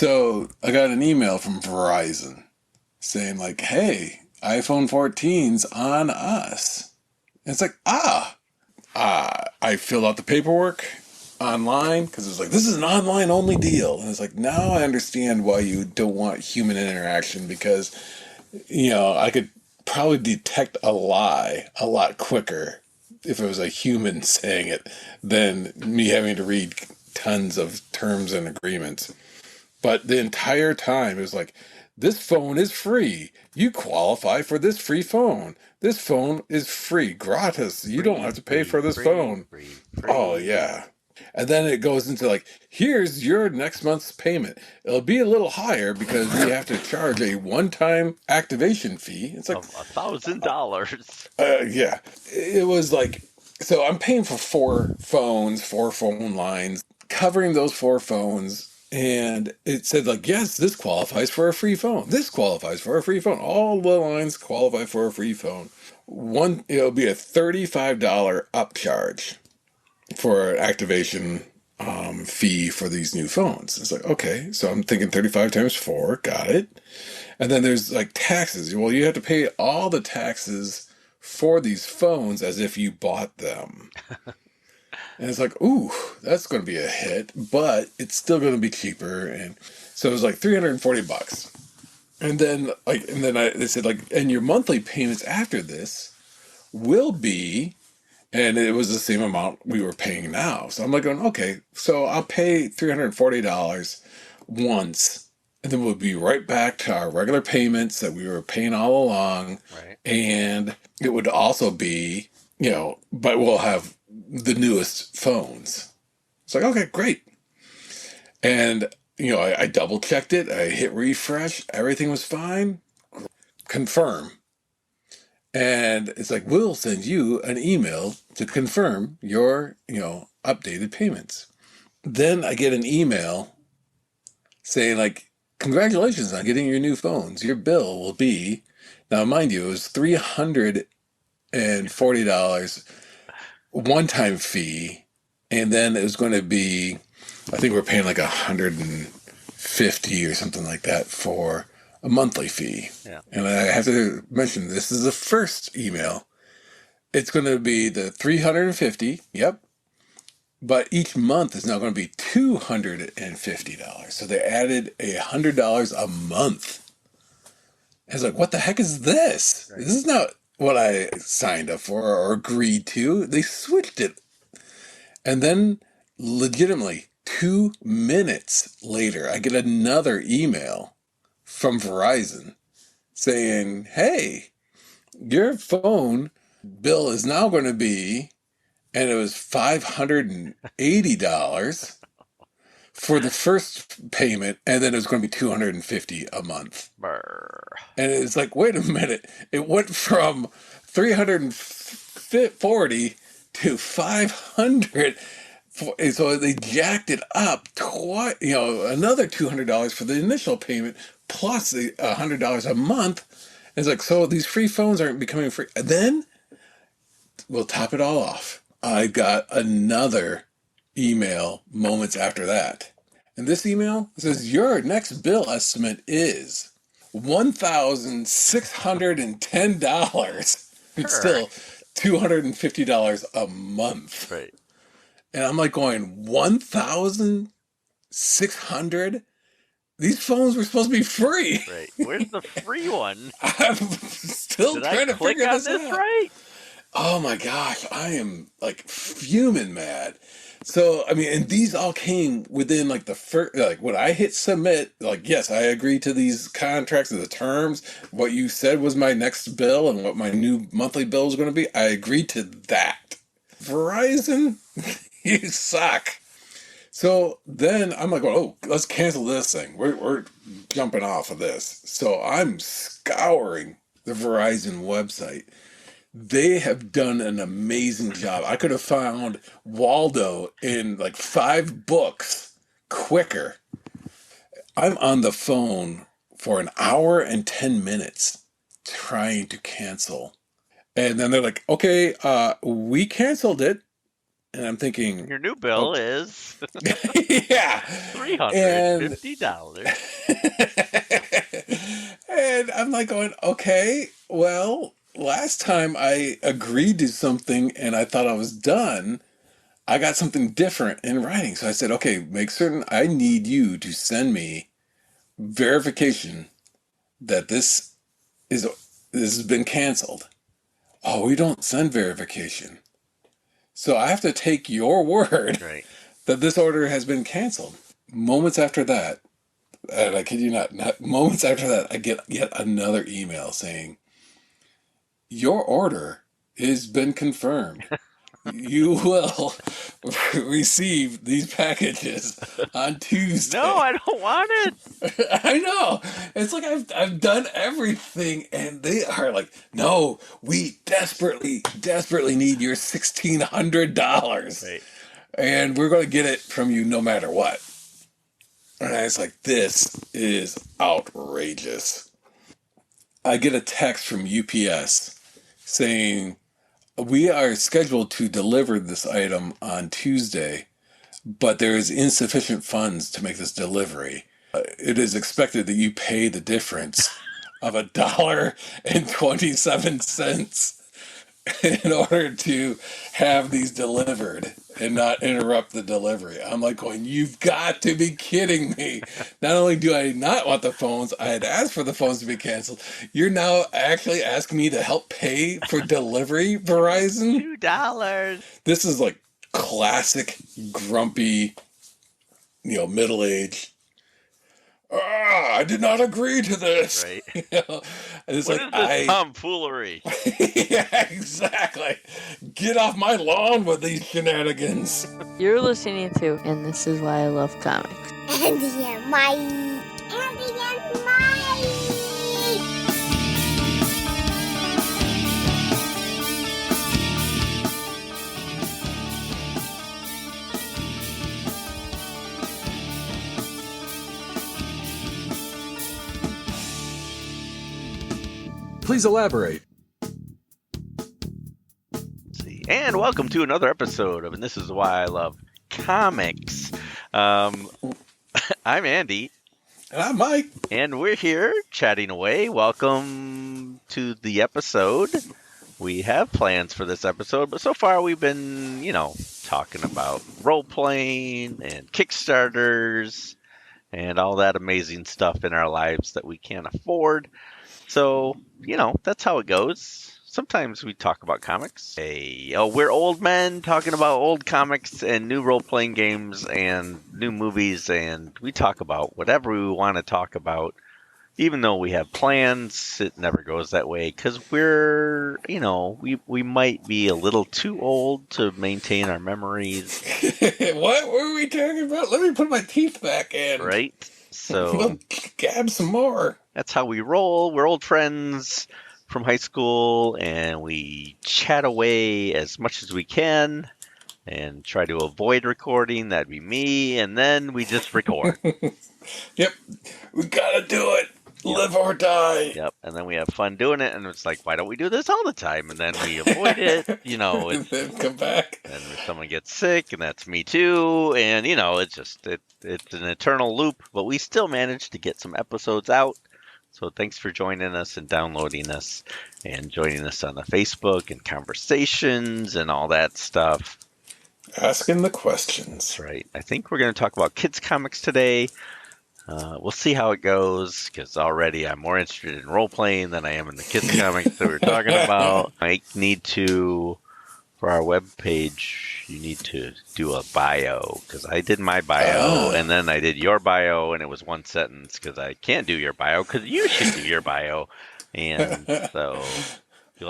So I got an email from Verizon saying like, "Hey, iPhone 14's on us." And it's like, I filled out the paperwork online because it's like this is an online only deal, and it's like now I understand why you don't want human interaction because I could probably detect a lie a lot quicker if it was a human saying it than me having to read tons of terms and agreements. But the entire time it was like, this phone is free. You qualify for this free phone. This phone is free, gratis. You don't have Free, to pay free, for this free, phone. free, Oh, free. yeah. And then it goes into like, here's your next month's payment. It'll be a little higher because we have to charge a one-time activation fee. It's like, Of $1,000. yeah. It was like, so I'm paying for four phones, four phone lines, covering those four phones. And it said, like, yes, this qualifies for a free phone. This qualifies for a free phone. All the lines qualify for a free phone. It'll be a $35 upcharge for an activation fee for these new phones. It's like, okay, so I'm thinking 35 times four, got it. And then there's like taxes. Well, you have to pay all the taxes for these phones as if you bought them. And it's like, ooh, that's going to be a hit, but it's still going to be cheaper. And so it was like $340. They said like, and your monthly payments after this will be, and it was the same amount we were paying now. So I'm like going, okay, so I'll pay $340 once, and then we'll be right back to our regular payments that we were paying all along. Right. And it would also be, but we'll have the newest phones. It's like, okay, great. And, I double checked it. I hit refresh. Everything was fine. Confirm. And it's like, we'll send you an email to confirm your, updated payments. Then I get an email saying, like, congratulations on getting your new phones. Your bill will be, now mind you, it was $340 one time fee. And then it was going to be, I think we're paying like 150 or something like that for a monthly fee. Yeah. And I have to mention this is the first email. It's going to be the 350, yep. But each month is now going to be $250. So they added $100 a month. I was like, what the heck is this? Right. This is not what I signed up for or agreed to. They switched it. And then, legitimately, 2 minutes later, I get another email from Verizon saying, hey, your phone bill is now going to be, and it was $580 for the first payment, and then it was going to be $250 a month. Brr. And it's like, wait a minute, it went from 340 to 500. So they jacked it up twice, another $200 for the initial payment plus the $100 a month. And it's like, so these free phones aren't becoming free. And then we'll top it all off. I got another email moments after that. And this email says, your next bill estimate is $1,610. It's Brr. still $250 a month. Right. And I'm like going, 1,600? These phones were supposed to be free. Right. Where's the free one? I'm still Did I trying to click figure on this this out. right? Oh my gosh, I am like fuming mad. So, I mean, and these all came within like the first, like when I hit submit, like, yes, I agree to these contracts and the terms. What you said was my next bill and what my new monthly bill is going to be. I agreed to that. Verizon, you suck. So then I'm like, oh, let's cancel this thing. We're jumping off of this. So I'm scouring the Verizon website. They have done an amazing job. I could have found Waldo in like 5 books quicker. I'm on the phone for an hour and 10 minutes trying to cancel. And then they're like, okay, we canceled it. And I'm thinking, Your new bill okay, is yeah. And $350. and I'm like going, okay, well, last time I agreed to something and I thought I was done, I got something different in writing. So I said, okay, make certain I need you to send me verification that this has been canceled. Oh, we don't send verification. So I have to take your word Right. that this order has been canceled. Moments after that, and I kid you not moments after that, I get yet another email saying, your order has been confirmed. You will receive these packages on No, Tuesday. I don't want it. I know. It's like I've done everything, and they are like, no, we desperately need your $1,600, Right. and we're going to get it from you no matter what. And I was like, this is outrageous. I get a text from UPS saying, we are scheduled to deliver this item on Tuesday, but there is insufficient funds to make this delivery. It is expected that you pay the difference of $1.27 in order to have these delivered and not interrupt the delivery. I'm like going, you've got to be kidding me. Not only do I not want the phones, I had asked for the phones to be canceled. You're now actually asking me to help pay for delivery, Verizon? $2. This is like classic grumpy, middle-aged. I did not agree to this. Right. It's What like is this tomfoolery? yeah, exactly. Get off my lawn with these shenanigans. You're listening to And This Is Why I Love Comics. Andy and Mike. Andy and Mike. Please elaborate. Let's see. And welcome to another episode of And This Is Why I Love Comics. I'm Andy. And I'm Mike. And we're here chatting away. Welcome to the episode. We have plans for this episode, but so far we've been, talking about role-playing and Kickstarters and all that amazing stuff in our lives that we can't afford. So, that's how it goes. Sometimes we talk about comics. We're old men talking about old comics and new role-playing games and new movies, and we talk about whatever we want to talk about. Even though we have plans, it never goes that way because we're, we might be a little too old to maintain our memories. What were we talking about? Let me put my teeth back in. Right? So we'll gab some more. That's how we roll. We're old friends from high school, and we chat away as much as we can and try to avoid recording. That'd be me, and then we just record. Yep. We gotta do it. Yep. Live or die. Yep. And then we have fun doing it, and it's like, why don't we do this all the time? And then we avoid it, and then come back. And if someone gets sick, and that's me too, and it's an eternal loop, but we still manage to get some episodes out. So thanks for joining us and downloading us and joining us on the Facebook and conversations and all that stuff. Asking the questions. That's right. I think we're going to talk about kids' comics today. We'll see how it goes because already I'm more interested in role-playing than I am in the kids' comics that we're talking about. I need to, for our webpage, you need to do a bio because I did my bio and then I did your bio and it was one sentence because I can't do your bio because you should do your bio. And so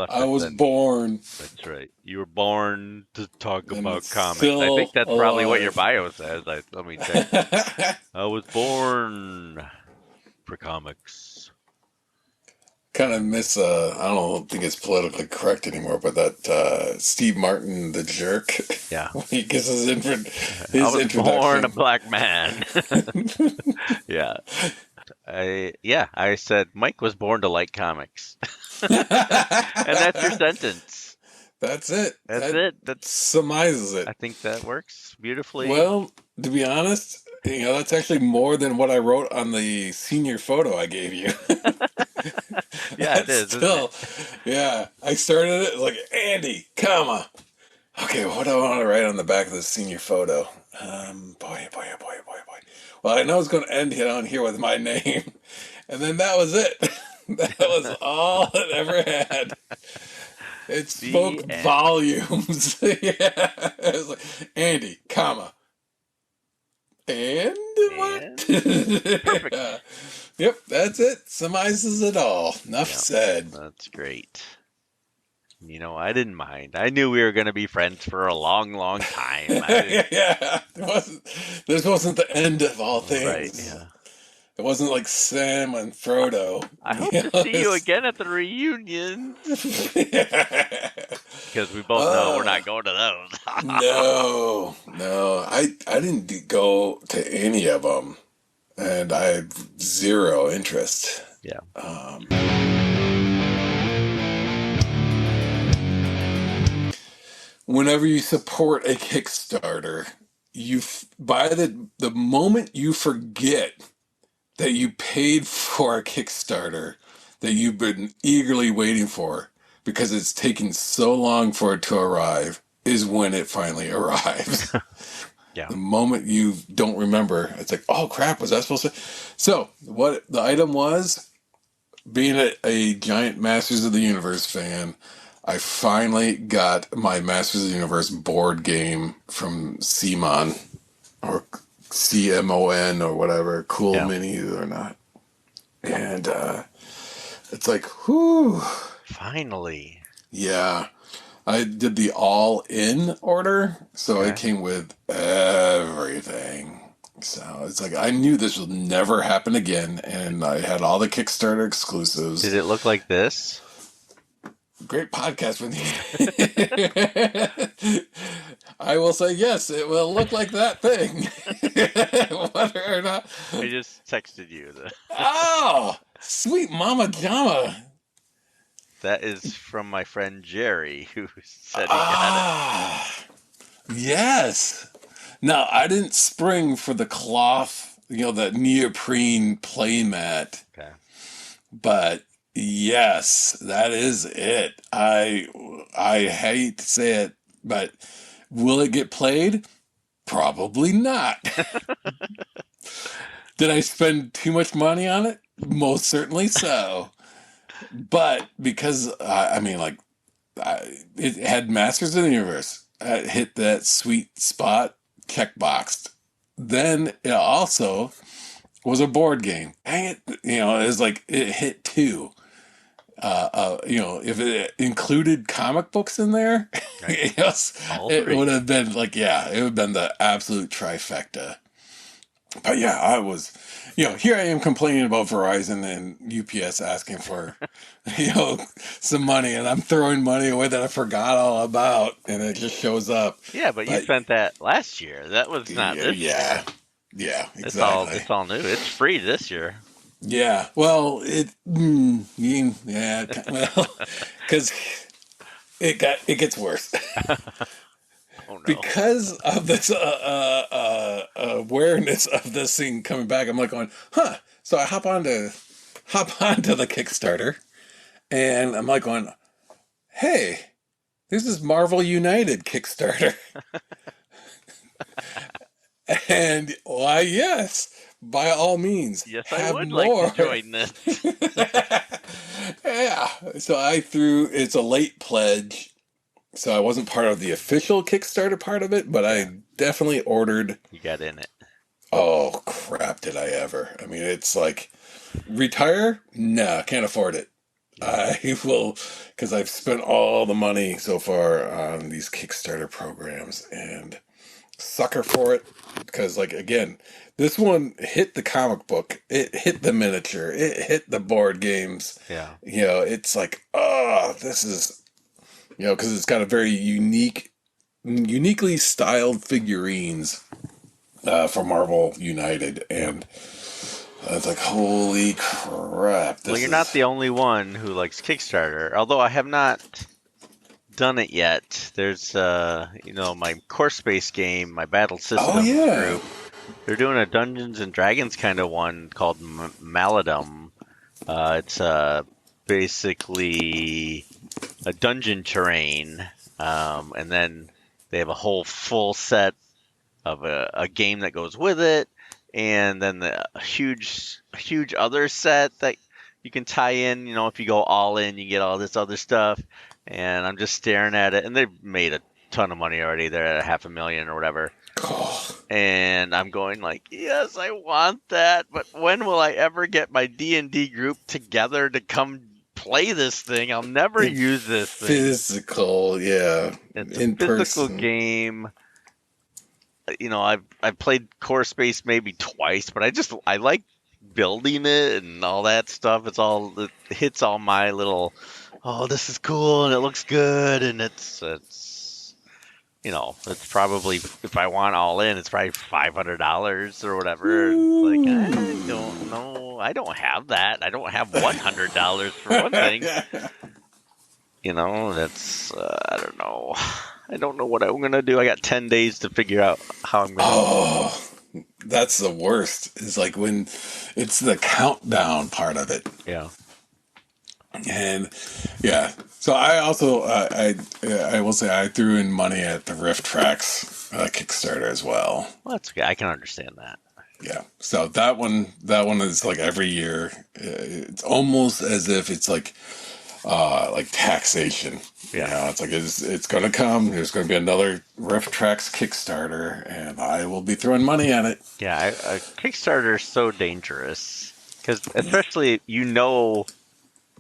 I was born. That's right. You were born to talk about comics. I think that's probably what your bio says. Let me check. I was born for comics. Kind of miss, I don't think it's politically correct anymore, but that Steve Martin, the jerk. Yeah. When he gives his introduction. I was born a black man. Yeah. I said Mike was born to like comics. And that's your sentence. That's it. That's That it. surmises it. I think that works beautifully. Well, to be honest, that's actually more than what I wrote on the senior photo I gave you. Yeah, it That's is, isn't still, yeah. I started it like, Andy, comma. Okay, what do I want to write on the back of the senior photo? Boy, boy, oh boy, oh boy, oh boy. Well, I know it's going to end on here with my name, and then that was it. That was all it ever had. It The spoke end. volumes. Yeah, it was like Andy, comma, and what? Perfect. Yeah. Yep, that's it. Summarizes it all. Enough Yeah. said. That's great. I didn't mind. I knew we were going to be friends for a long, long time. Yeah, this wasn't the end of all Right, things. yeah. It wasn't like Sam and Frodo. I hope to see you again at the reunion. Because we both know we're not going to those. No. I didn't go to any of them, and I had zero interest. Yeah. Whenever you support a Kickstarter, by the moment you forget that you paid for a Kickstarter that you've been eagerly waiting for because it's taken so long for it to arrive is when it finally arrives. Yeah. The moment you don't remember, it's like, oh crap, was that supposed to? So what the item was, being a giant Masters of the Universe fan, I finally got my Masters of the Universe board game from CMON, or CMON, or whatever, Cool Yeah. Minis or not. And it's like, whew. Finally. Yeah. I did the all-in order, so it came with everything. So it's like, I knew this would never happen again, and I had all the Kickstarter exclusives. Did it look like this? Great podcast with you. I will say yes, it will look like that thing. Whether or not. I just texted you. Oh, sweet Mama Jama. That is from my friend Jerry, who said he got Yes. Now, I didn't spring for the cloth, the neoprene playmat. Okay. But yes, that is it. I hate to say it, but will it get played? Probably not. Did I spend too much money on it? Most certainly so. But because it had Masters of the Universe, hit that sweet spot, checkboxed. Then it also was a board game. Dang it! It was like it hit two. If it included comic books in there, Right. yes, All it three. would have been it would have been the absolute trifecta. But yeah, I was, here I am complaining about Verizon and UPS asking for, some money, and I'm throwing money away that I forgot all about, and it just shows up. Yeah, but you spent that last year. That was not this year. Yeah, exactly. It's all new. It's free this year. Yeah, well, well, because it gets worse. Oh no. Because of this awareness of this thing coming back, I'm like going, huh? So I hop onto the Kickstarter, and I'm like going, hey, this is Marvel United Kickstarter, and why, yes, by all means, Yes, I have would more. like to join this. Yeah, so it's a late pledge. So I wasn't part of the official Kickstarter part of it, but I definitely ordered. You got in it. Oh, crap, did I ever. I mean, it's like, retire? Nah, can't afford it. I will, because I've spent all the money so far on these Kickstarter programs, and sucker for it, because, again, this one hit the comic book, it hit the miniature, it hit the board games. Yeah. It's like, oh, this is... because it's got a very uniquely styled figurines for Marvel United, and it's like, holy crap! Well, you're not the only one who likes Kickstarter. Although I have not done it yet. There's my course based game, my Battle Oh Systems yeah. group. They're doing a Dungeons and Dragons kind of one called Maladum. It's basically a dungeon terrain, and then they have a whole full set of a game that goes with it, and then a huge other set that you can tie in. If you go all in, you get all this other stuff. And I'm just staring at it, and they've made a ton of money already. They're at $500,000 or whatever. Oh, And I'm going like, yes, I want that, but when will I ever get my D&D group together to come play this thing? I'll never use this thing. physical, yeah. It's a In physical person. game. I've played Core Space maybe twice, but I like building it and all that stuff. It hits all my little, oh, this is cool and it looks good, and it's probably, if I want all in, it's probably $500 or whatever. It's like, I don't know. I don't have that. I don't have $100 for one thing. That's, I don't know. I don't know what I'm going to do. I got 10 days to figure out how I'm going to. Oh, that's the worst. It's like when it's the countdown part of it. Yeah. And yeah, so I also I will say I threw in money at the Rift Tracks Kickstarter as well. Well, that's okay. I can understand that. Yeah, so that one is like every year. It's almost as if it's like taxation. Yeah. It's like it's going to come. There's going to be another Rift Tracks Kickstarter, and I will be throwing money at it. Yeah, Kickstarter is so dangerous because, especially,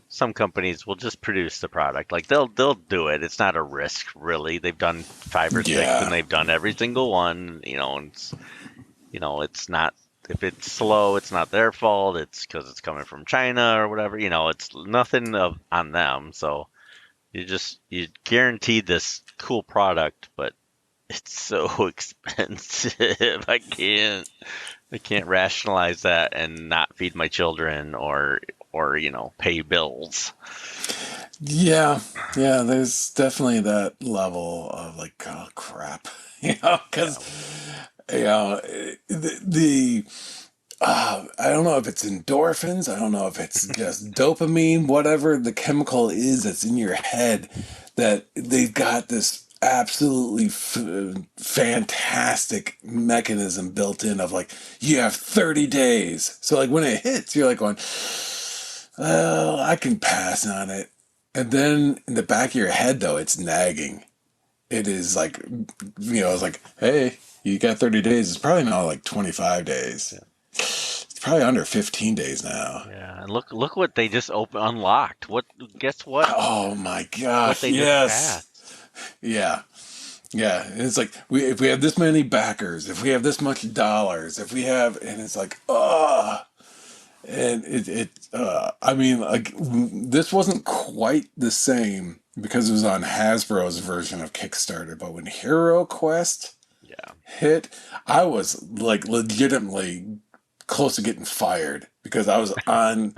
some companies will just produce the product. Like they'll do it. It's not a risk really. They've done 5 or 6, and they've done every single one. And it's not. If it's slow, it's not their fault. It's because it's coming from China or whatever. It's nothing on them. So you guaranteed this cool product, but it's so expensive. I can't rationalize that and not feed my children or pay bills. Yeah, there's definitely that level of like, oh crap, because the I don't know if it's endorphins, I don't know if it's just dopamine, whatever the chemical is that's in your head, that they've got this absolutely fantastic mechanism built in of like, you have 30 days. So like when it hits, you're like going, well, I can pass on it. And then in the back of your head, though, it's nagging. It is like, it's like, hey, you got 30 days. It's probably not like 25 days. Yeah. It's probably under 15 days now. Yeah, and look what they just unlocked. Guess what? Oh my gosh! What they yes. just passed. Yeah. And it's like if we have this many backers, if we have this much dollars, if we have, and it's like, and I mean, like this wasn't quite the same because it was on Hasbro's version of Kickstarter, but when Hero Quest hit, I was like legitimately close to getting fired because I was on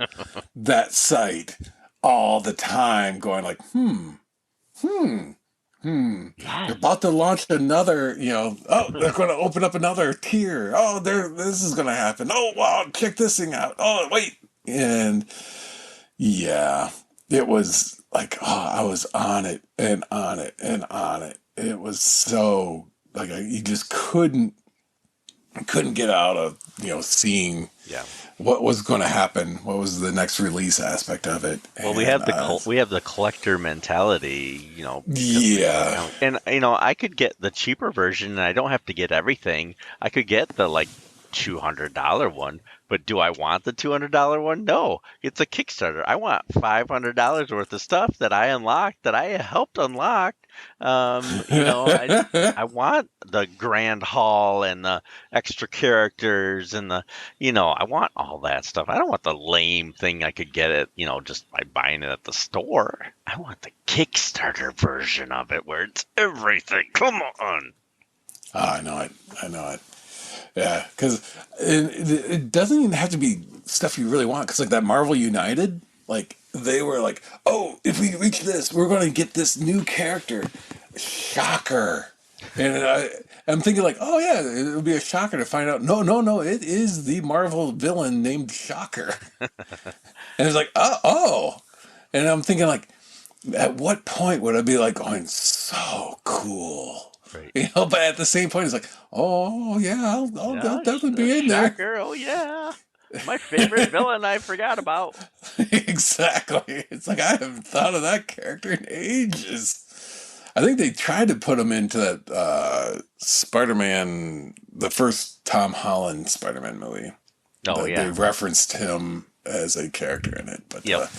that site all the time going like, they're about to launch another, they're going to open up another tier. Oh, this is going to happen. Oh, wow, check this thing out. Oh, wait. And yeah, it was like, I was on it and on it and on it. It was so like, you just couldn't get out of, seeing what was going to happen. What was the next release aspect of it? Well, we have the collector mentality, Yeah. And I could get the cheaper version, and I don't have to get everything. I could get the like $200 one, but do I want the $200 one? No, it's a Kickstarter. I want $500 worth of stuff that I unlocked, that I helped unlock. I want the grand hall and the extra characters and I want all that stuff. I don't want the lame thing I could get it, just by buying it at the store. I want the Kickstarter version of it where it's everything. Come on. Oh, I know it. Yeah, because it doesn't even have to be stuff you really want. Because like that Marvel United, like they were like, oh, if we reach this, we're going to get this new character, Shocker. And I'm thinking like, oh yeah, it would be a shocker to find out. No, it is the Marvel villain named Shocker. And it's like, oh. And I'm thinking like, at what point would I be like going, so cool? Right. You know, but at the same point, it's like, oh yeah, I'll Yeah, definitely be in there. Shocker. Oh yeah, my favorite villain I forgot about. Exactly. It's like I haven't thought of that character in ages. I think they tried to put him into that Spider-Man, the first Tom Holland Spider-Man movie. Oh yeah, They referenced him as a character in it, but Yep.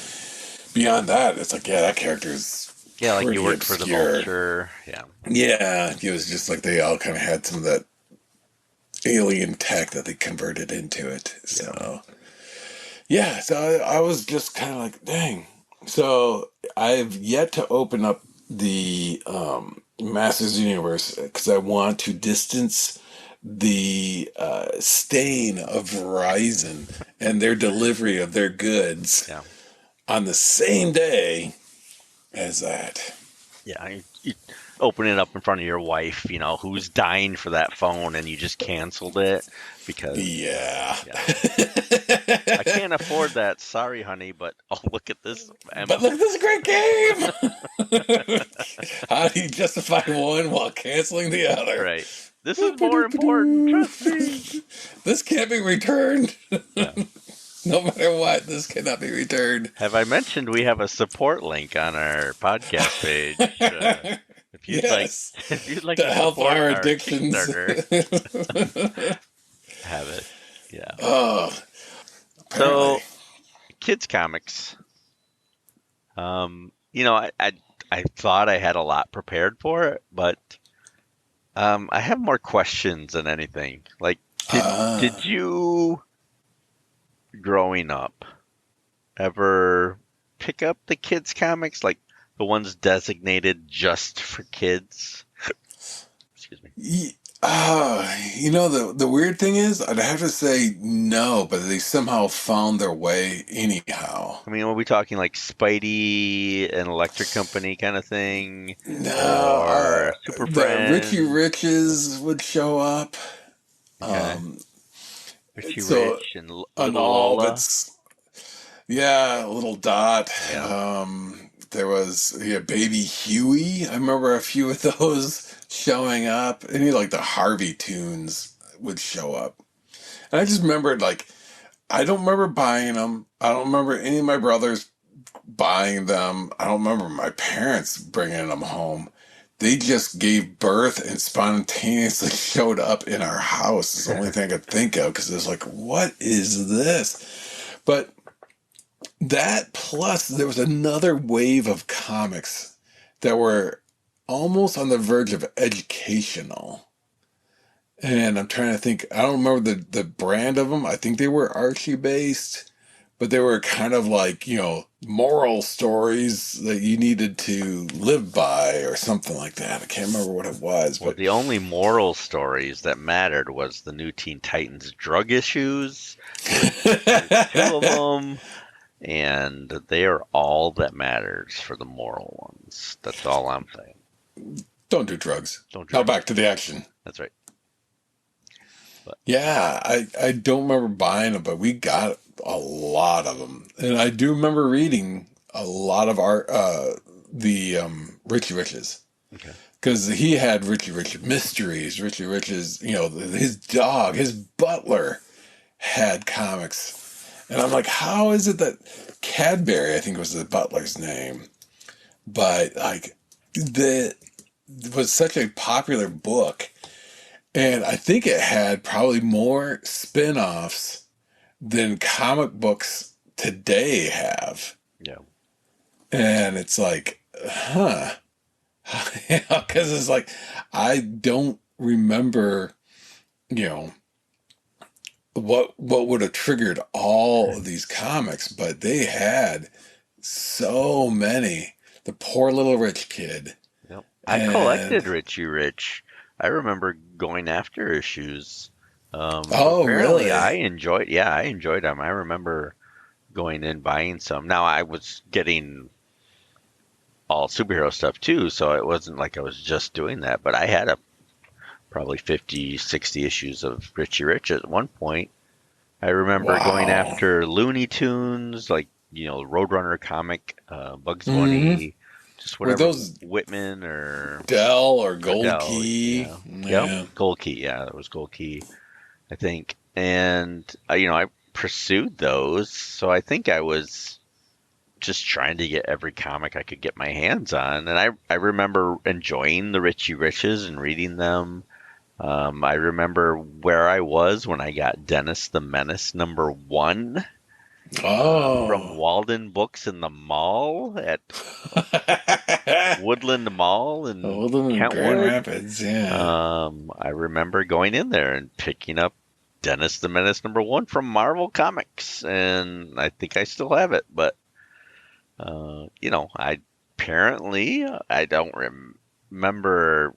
beyond that, it's like, yeah, that character is like pretty you worked for the obscure. Vulture. Yeah. Yeah, it was just like they all kind of had some of that alien tech that they converted into it. So, yeah, so I was just kind of like, dang. So I've yet to open up the Masters Universe because I want to distance the stain of Verizon and their delivery of their goods on the same day as that. Yeah, you open it up in front of your wife, who's dying for that phone, and you just canceled it because Yeah. I can't afford that. Sorry, honey, but look at this. But look at this great game. How do you justify one while canceling the other? Right. This is more important. Trust me. This can't be returned. Yeah. No matter what, this cannot be returned. Have I mentioned we have a support link on our podcast page? If you'd like to help support our addictions, Kickstarter, have it. Yeah. Oh, so kids comics. I thought I had a lot prepared for it, but I have more questions than anything. Like, did you, growing up, ever pick up the kids comics, like the ones designated just for kids? Excuse me. The weird thing is, I'd have to say no, but they somehow found their way anyhow. I mean, are we talking like Spidey and Electric Company kind of thing? No, or Super the Friends? Richie Riches would show up. Okay. Richie so Rich and Little all Lola. Little Dot. Yeah. There was Baby Huey. I remember a few of those showing up. Any like the Harvey tunes would show up. And I just remembered, like, I don't remember buying them. I don't remember any of my brothers buying them. I don't remember my parents bringing them home. They just gave birth and spontaneously showed up in our house. It's the only thing I could think of, because it was like, what is this? But that, plus there was another wave of comics that were almost on the verge of educational. And I'm trying to think, I don't remember the brand of them. I think they were Archie based, but they were kind of like, moral stories that you needed to live by or something like that. I can't remember what it was. Well, But the only moral stories that mattered was the new Teen Titans drug issues. Two of them. And they are all that matters for the moral ones. That's all I'm saying. don't do drugs. Don't Now drink. back to the action. That's right. Yeah, I don't remember buying them, but we got a lot of them. And I do remember reading a lot of Richie Riches. Okay. Because he had Richie Rich Mysteries, Richie Rich's, his dog, his butler had comics. And I'm like, how is it that Cadbury, I think was the butler's name, but like it was such a popular book. And I think it had probably more spin-offs than comic books today have. Yeah. And it's like, huh. Because it's like, I don't remember, what would have triggered all of these comics, but they had so many. The Poor Little Rich Kid. Yep. I collected Richie Rich. I remember going after issues. Oh, apparently really? I enjoyed them. I remember going in buying some. Now I was getting all superhero stuff too, so it wasn't like I was just doing that, but I had probably 50, 60 issues of Richie Rich at one point. I remember going Wow. after Looney Tunes, like, Roadrunner comic, Bugs Hmm. Bunny, just Were whatever, those Whitman or Dell or Gold Dell, Key? yeah. Yep, Yeah. Gold Key, yeah, that was Gold Key, I think. And, I pursued those, so I think I was just trying to get every comic I could get my hands on. And I remember enjoying the Richie Riches and reading them. I remember where I was when I got Dennis the Menace #1 from Oh. Walden Books in the mall at Woodland Mall in Woodland and Grand Kentwood. Rapids, yeah. I remember going in there and picking up Dennis the Menace #1 from Marvel Comics, and I think I still have it. But I don't remember,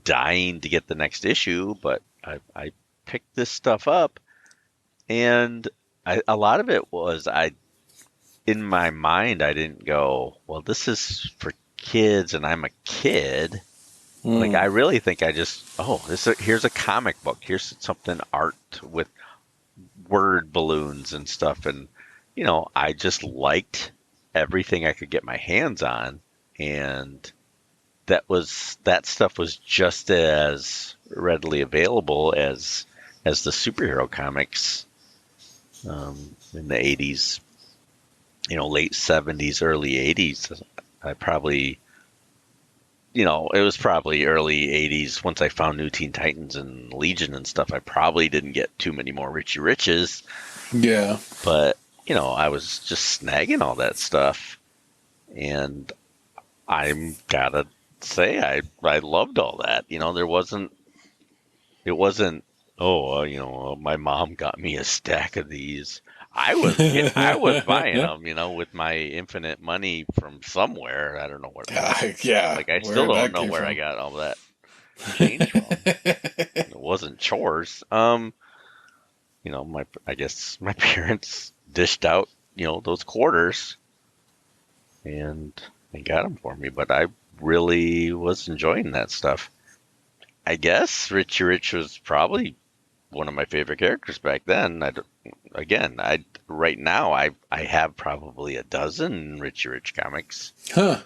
dying to get the next issue, but I picked this stuff up, and a lot of it was in my mind, I didn't go, well, this is for kids, and I'm a kid. Like, Mm. I really think I just, here's a comic book. Here's something art with word balloons and stuff. And, I just liked everything I could get my hands on. And that stuff was just as readily available as the superhero comics in the 80s, late 70s, early 80s. I probably, it was probably early 80s once I found New Teen Titans and Legion and stuff. I probably didn't get too many more Richie Riches, Yeah. but, I was just snagging all that stuff. And I'm gotta say, I loved all that. It wasn't, my mom got me a stack of these. I was buying them, with my infinite money from somewhere. I don't know where. Yeah. Like, I still Where don't that know came where I from. got all that change from. It wasn't chores. I guess my parents dished out, those quarters, and they got them for me. But I really was enjoying that stuff. I guess Richie Rich was probably one of my favorite characters back then. Right now I have probably a dozen Richie Rich comics, Huh.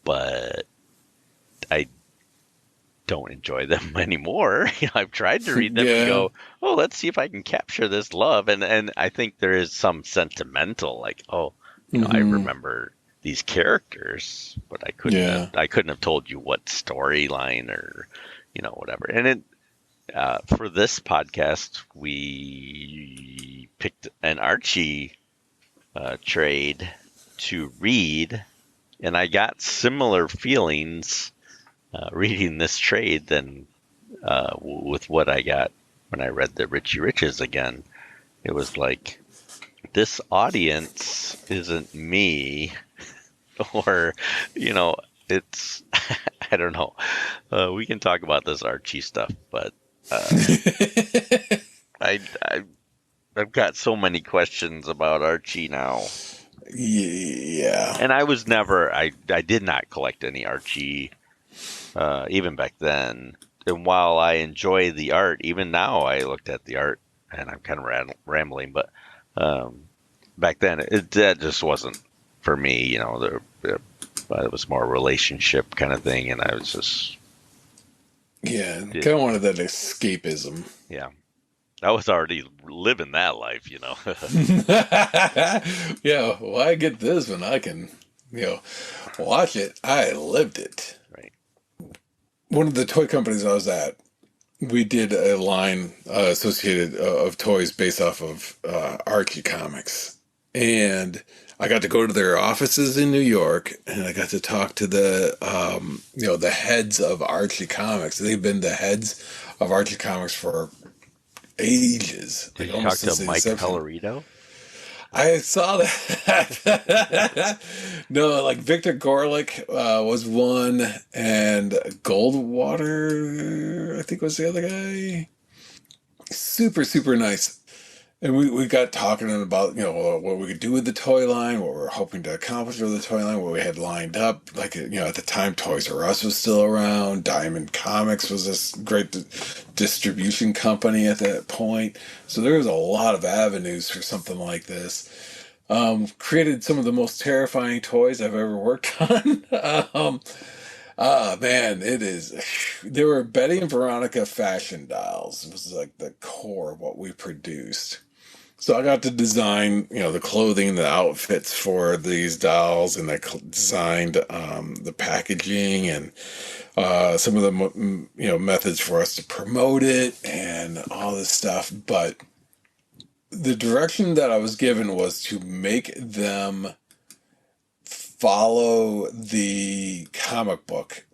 but I don't enjoy them anymore. I've tried to read them and Yeah. go, oh, let's see if I can capture this love. And I think there is some sentimental, like, oh, I Hmm. remember these characters, but Yeah. I couldn't have told you what storyline or, whatever. And for this podcast, we picked an Archie trade to read, and I got similar feelings reading this trade than with what I got when I read the Richie Riches again. It was like, this audience isn't me, or, it's, I don't know. We can talk about this Archie stuff, but I, I I've got so many questions about Archie now. Yeah. And I was never, I did not collect any Archie, even back then. And while I enjoy the art, even now I looked at the art, and I'm kind of rambling, but back then that just wasn't for me. It was more a relationship kind of thing, and I was just, Yeah. Kind of wanted that escapism. yeah. I was already living that life. Yeah. Why get this when I can, you know, watch it? I lived it. Right. One of the toy companies I was at, we did a line associated of toys based off of Archie Comics. And I got to go to their offices in New York, and I got to talk to the heads of Archie Comics. They've been the heads of Archie Comics for ages. Did Like you talk almost to since the Mike inception. Pellerito? I saw that. No, like Victor Gorlick was one, and Goldwater, I think was the other guy. Super, super nice. And we got talking about, what we could do with the toy line, what we were hoping to accomplish with the toy line, what we had lined up. Like, at the time, Toys R Us was still around. Diamond Comics was this great distribution company at that point. So there was a lot of avenues for something like this. Created some of the most terrifying toys I've ever worked on. Man, it is. There were Betty and Veronica fashion dolls. It was like the core of what we produced. So I got to design, the clothing, the outfits for these dolls, and I designed the packaging and some of the methods for us to promote it and all this stuff. But the direction that I was given was to make them follow the comic book.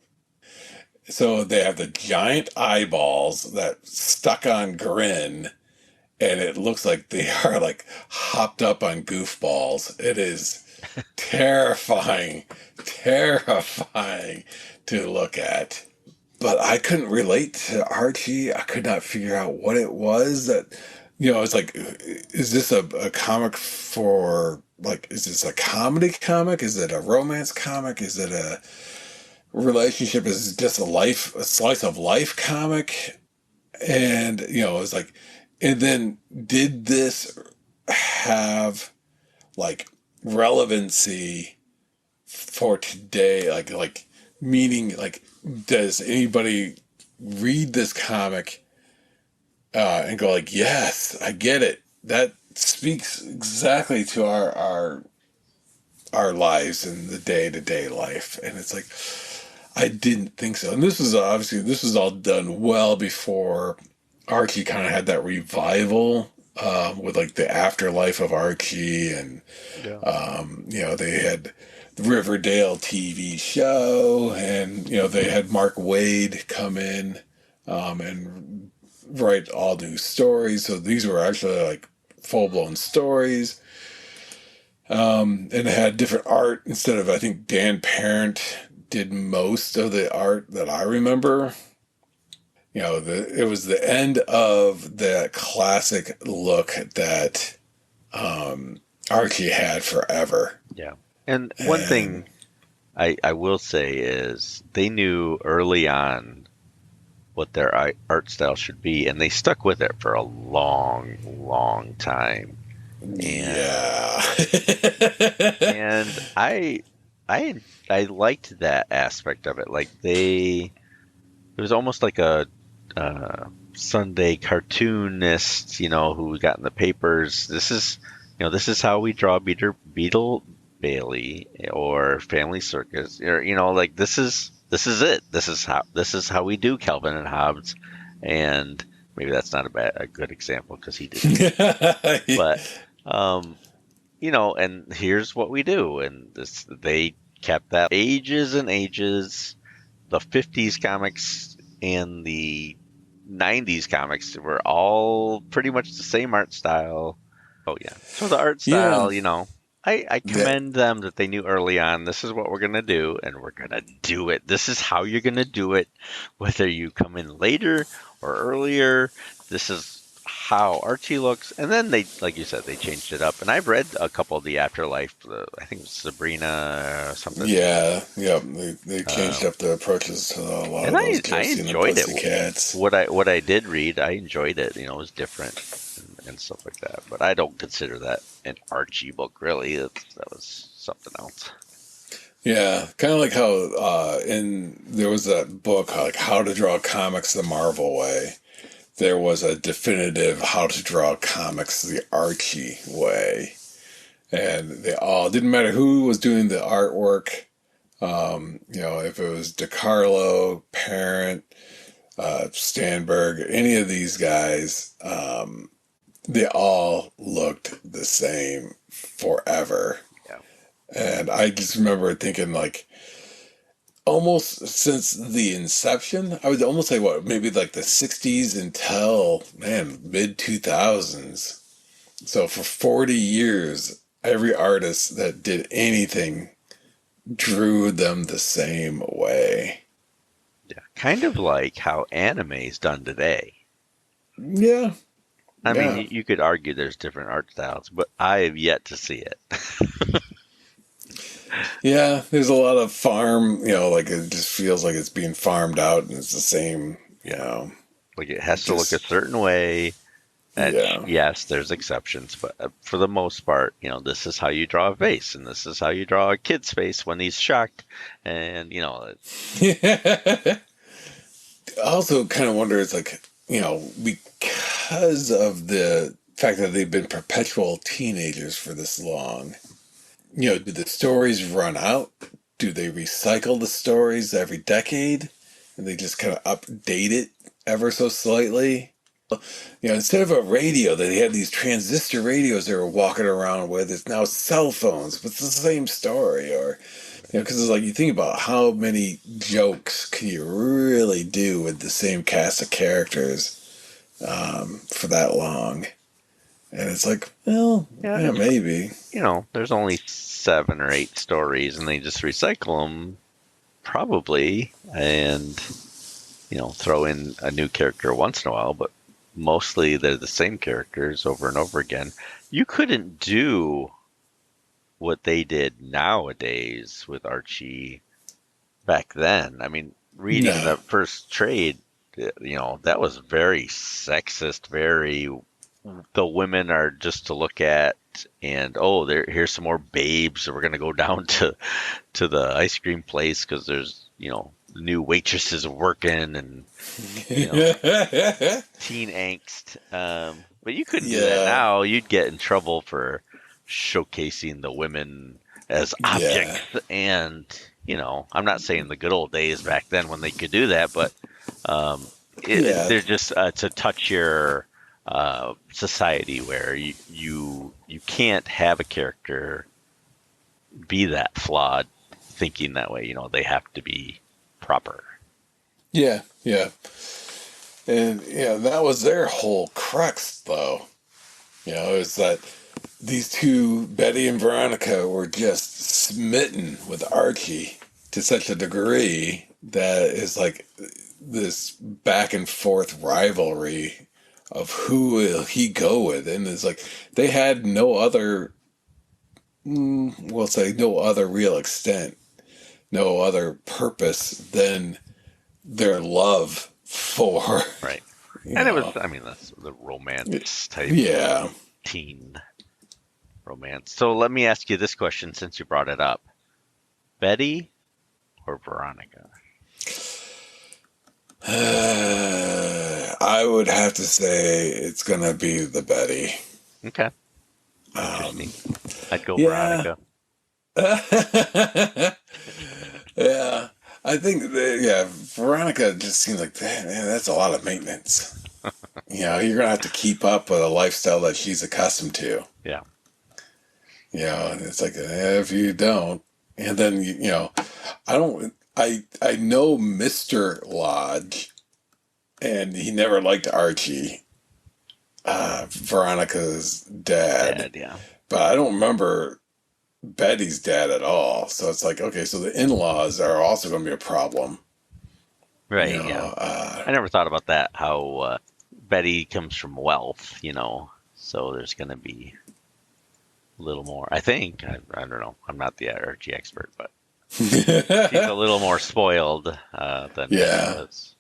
So they have the giant eyeballs that stuck on grin. And it looks like they are like hopped up on goofballs. It is terrifying to look at. But I couldn't relate to Archie. I could not figure out what it was that, it's like, is this a comic for, like, is this a comedy comic? Is it a romance comic? Is it a relationship? Is it just a slice of life comic? And, it's like, and then did this have like relevancy for today? Like meaning, like, does anybody read this comic and go like, yes, I get it. That speaks exactly to our lives and the day-to-day life. And it's like, I didn't think so. And this was all done well before Archie kind of had that revival with like the afterlife of Archie, and they had the Riverdale TV show, and they had Mark Waid come in and write all new stories. So these were actually like full-blown stories, and it had different art instead of, I think Dan Parent did most of the art that I remember. It was the end of that classic look that Archie had forever. Yeah. And one thing I will say is they knew early on what their art style should be, and they stuck with it for a long, long time. Yeah. And I liked that aspect of it. Like it was almost like a Sunday cartoonist, who got in the papers. This is how we draw Beetle Bailey or Family Circus, or like this is it. This is how we do Calvin and Hobbes. And maybe that's not a good example because he did, but and here's what we do. And they kept that ages and ages. The 50s comics and the 90s comics were all pretty much the same art style. Oh yeah. So the art style, I commend them that they knew early on, this is what we're going to do, and we're going to do it. This is how you're going to do it, whether you come in later or earlier. This is how Archie looks. And then they, like you said, they changed it up. And I've read a couple of the Afterlife, I think it was Sabrina or something. Yeah. They changed up the approaches to a lot of those I enjoyed it. What I did read, I enjoyed it. It was different and stuff like that. But I don't consider that an Archie book, really. That was something else. Yeah, kind of like how there was that book, like How to Draw Comics the Marvel Way. There was a definitive How to Draw Comics the Archie Way. And they all, didn't matter who was doing the artwork, if it was DeCarlo, Parent, Stanberg, any of these guys, they all looked the same forever. Yeah. And I just remember thinking, like, almost since the inception, I would almost say maybe like the 60s until, mid 2000s. So for 40 years, every artist that did anything drew them the same way. Yeah, kind of like how anime is done today. Yeah. I mean, Yeah. you could argue there's different art styles, but I have yet to see it. Yeah, there's a lot of farm, like it just feels like it's being farmed out and it's the same, Yeah. Like it has to look a just, certain way. And yeah. yes, there's exceptions, but for the most part, this is how you draw a face, and this is how you draw a kid's face when he's shocked, and I also kind of wonder, it's like, because of the fact that they've been perpetual teenagers for this long, do the stories run out? Do they recycle the stories every decade? And they just kind of update it ever so slightly? Instead of a radio, they had these transistor radios they were walking around with. It's now cell phones, but it's the same story. Or, because it's like you think about how many jokes can you really do with the same cast of characters for that long? And it's like, well, yeah, maybe. there's only 7 or 8 stories, and they just recycle them, probably, and throw in a new character once in a while, but mostly they're the same characters over and over again. You couldn't do what they did nowadays with Archie back then. I mean, reading No. that first trade, that was very sexist, very, the women are just to look at, and here's some more babes. We're gonna go down to the ice cream place because there's new waitresses working, and teen angst. But you couldn't do that now. You'd get in trouble for showcasing the women as objects. And, I'm not saying the good old days back then when they could do that, but they're just to touch your society where you can't have a character be that flawed thinking that way. They have to be proper. Yeah. And, that was their whole crux, though. Is that these two, Betty and Veronica, were just smitten with Archie to such a degree that is like this back and forth rivalry of who will he go with. And it's like they had no other, we'll say, no other real extent, no other purpose than their love for. Right. And it was, that's the romance type teen romance. So let me ask you this question since you brought it up. Betty or Veronica? I would have to say it's going to be the Betty. Okay. Interesting. I'd go Veronica. Yeah. I think, Veronica just seems like, man, that's a lot of maintenance. You're going to have to keep up with a lifestyle that she's accustomed to. Yeah. And it's like, if you don't, and then, I know Mr. Lodge, and he never liked Archie, Veronica's dad. But I don't remember Betty's dad at all. So it's like, okay, so the in-laws are also going to be a problem. Right, I never thought about that, how Betty comes from wealth, so there's going to be a little more. I think, I don't know, I'm not the Archie expert, but she's a little more spoiled than Betty was.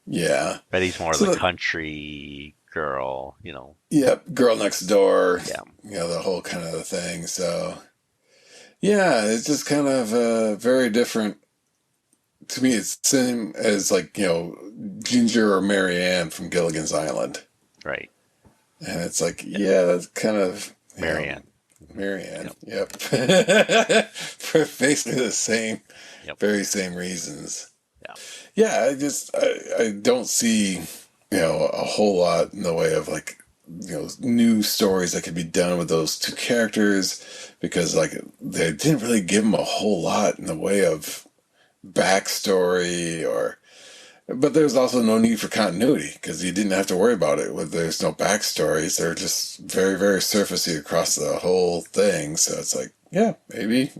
Yeah. Betty's more the country girl, Yep, girl next door. Yeah. The whole kind of thing. So, yeah, it's just kind of very different. To me, it's the same as, like, Ginger or Marianne from Gilligan's Island. Right. And it's like, that's kind of... Marianne. Yep. For basically the same, very same reasons. Yeah, I don't see, a whole lot in the way of, like, new stories that could be done with those two characters, because, like, they didn't really give them a whole lot in the way of backstory but there's also no need for continuity because you didn't have to worry about it. There's no backstories. They're just very, very surfacey across the whole thing. So it's like, maybe,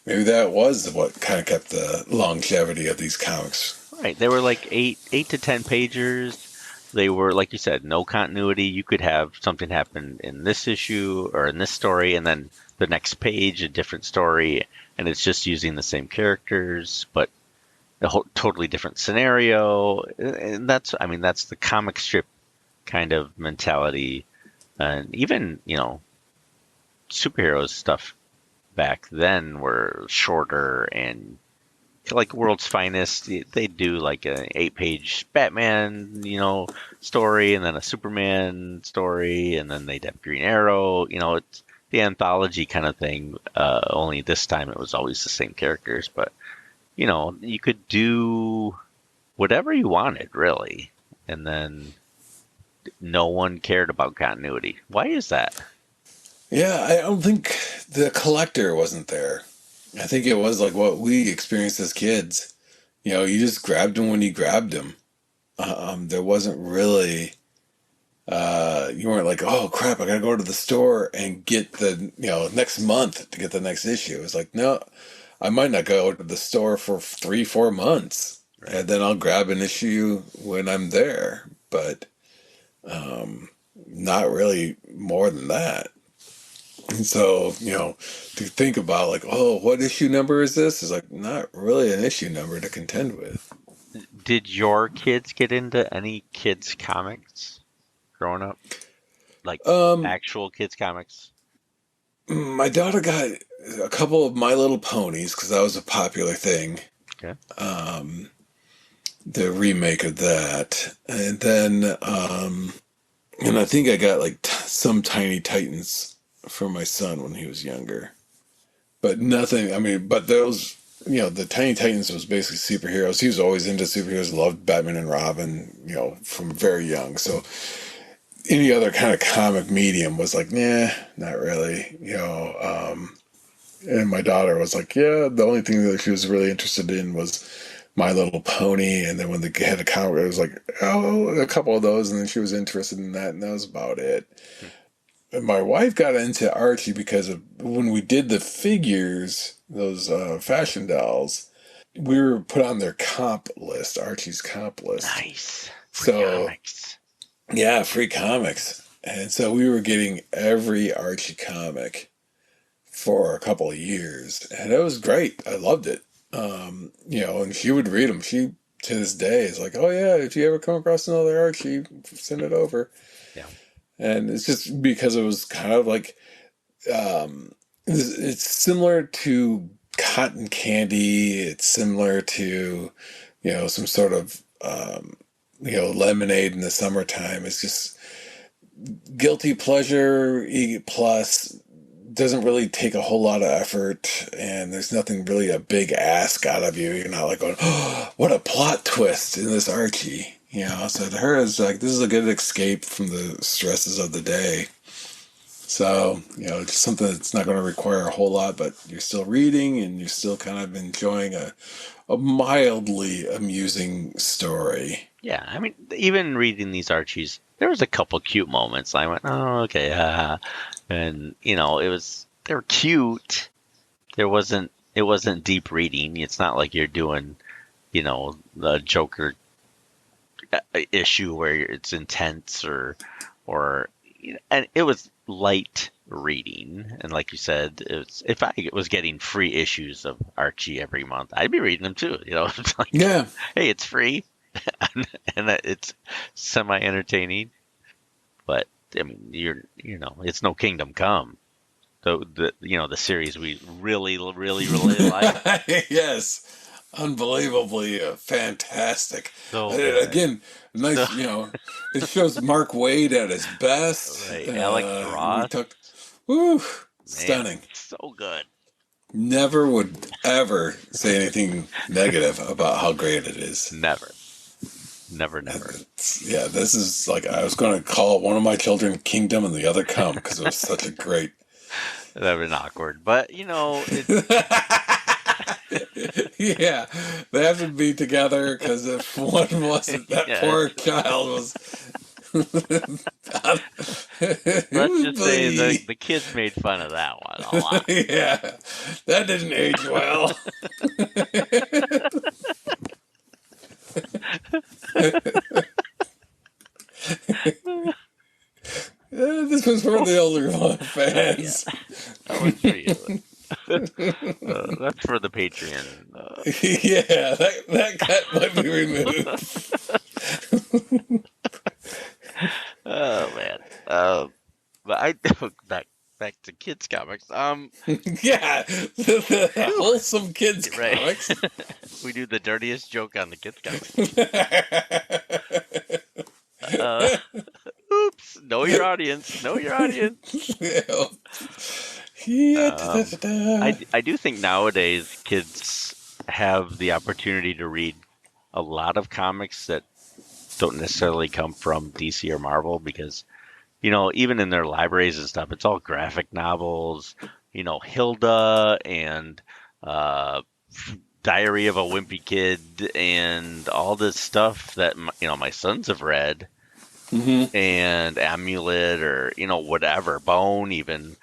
maybe that was what kind of kept the longevity of these comics. Right. They were like 8 to 10 pagers. they were, like you said, no continuity. You could have something happen in this issue or in this story, and then the next page, a different story, and it's just using the same characters, but a whole totally different scenario. And that's the comic strip kind of mentality. And even, superheroes stuff back then were shorter, and like World's Finest, they do like an 8-page Batman, story, and then a Superman story, and then they'd have Green Arrow. It's the anthology kind of thing. Only this time it was always the same characters, but you could do whatever you wanted, really, and then no one cared about continuity. Why is that? Yeah, I don't think the collector wasn't there. I think it was like what we experienced as kids. You just grabbed them when you grabbed them. There wasn't really, you weren't like, oh crap, I gotta go to the store and get the, next month to get the next issue. It's like, no, I might not go to the store for 3-4 months. Right. And then I'll grab an issue when I'm there. But not really more than that. And so, to think about like, oh, what issue number is this? Is like not really an issue number to contend with. Did your kids get into any kids comics growing up? Like actual kids comics? My daughter got a couple of My Little Ponies because that was a popular thing. Okay. The remake of that. And then, and I think I got like some Tiny Titans for my son when he was younger, but nothing. But those, the Tiny Titans was basically superheroes. He was always into superheroes, loved Batman and Robin, from very young. So any other kind of comic medium was like, nah, not really, and my daughter was like, yeah, the only thing that she was really interested in was My Little Pony. And then when they had a comic, it was like, oh, a couple of those. And then she was interested in that. And that was about it. My wife got into Archie because of when we did the figures, those fashion dolls, we were put on their comp list, Archie's comp list. Nice. Free comics. Yeah, free comics. And so we were getting every Archie comic for a couple of years. And it was great. I loved it. And she would read them. She, to this day, is like, oh yeah, if you ever come across another Archie, send it over. Yeah. And it's just because it was kind of like, it's similar to cotton candy. It's similar to, some sort of, lemonade in the summertime. It's just guilty pleasure plus doesn't really take a whole lot of effort, and there's nothing really a big ask out of you. You're not like going, oh, what a plot twist in this Archie. So to her, it's like, this is a good escape from the stresses of the day. So, just something that's not going to require a whole lot, but you're still reading and you're still kind of enjoying a mildly amusing story. Yeah, even reading these Archies, there was a couple cute moments. I went, oh, okay, and they were cute. It wasn't deep reading. It's not like you're doing, the Joker issue where it's intense or and it was light reading. And like you said, if I was getting free issues of Archie every month, I'd be reading them too. It's like, yeah, hey, it's free and it's semi entertaining. But it's no Kingdom Come. The series we really like. Yes. Unbelievably fantastic. So again, nice. It shows Mark Waid at his best. Right. Alex Ross. Stunning. So good. Never would ever say anything negative about how great it is. Never. Yeah, this is like, I was going to call one of my children Kingdom and the other Come because it was such a great. That would have been awkward, but yeah, they have to be together because if one wasn't, that poor child was. Let's just say the kids made fun of that one a lot. Yeah, that didn't age well. This was for the older Yeah, fans. that one's for you. That's for the Patreon. Yeah, that cut might be removed. Oh man. But I back to kids comics. Yeah, the Whew, wholesome kids right. comics. We do the dirtiest joke on the kids comics. Oops. Know your audience. Know your audience. Yeah, I do think nowadays kids have the opportunity to read a lot of comics that don't necessarily come from DC or Marvel because, even in their libraries and stuff, it's all graphic novels, Hilda and uh, Diary of a Wimpy Kid and all this stuff that, my sons have read hmm and Amulet or, whatever, Bone even.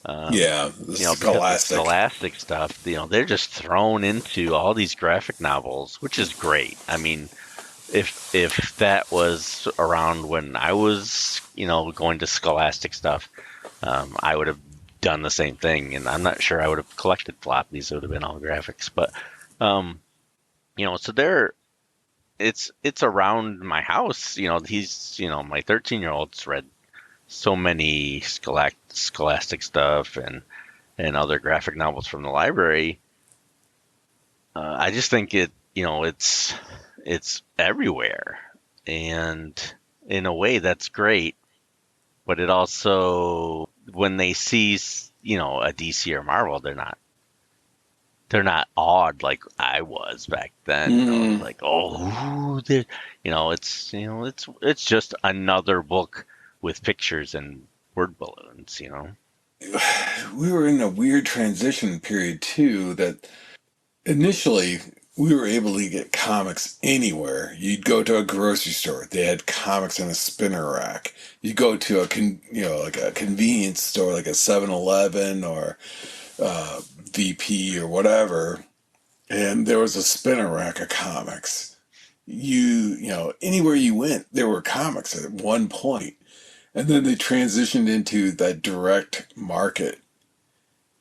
Yeah, the Because the Scholastic. Scholastic stuff, they're just thrown into all these graphic novels, which is great. I mean, if that was around when I was, going to Scholastic stuff, I would have done the same thing, and I'm not sure I would have collected floppies. It would have been all graphics, but so it's around my house. My 13-year-old's read so many Scholastic stuff and other graphic novels from the library. I just think it's everywhere, and in a way that's great. But it also, when they see a DC or Marvel, they're not awed like I was back then. Mm. Like, oh, it's just another book with pictures and word balloons. We were in a weird transition period too. That initially we were able to get comics anywhere. You'd go to a grocery store; they had comics in a spinner rack. You go to like a convenience store, like a 7-Eleven or VP or whatever, and there was a spinner rack of comics. Anywhere you went, there were comics at one point. And then they transitioned into that direct market.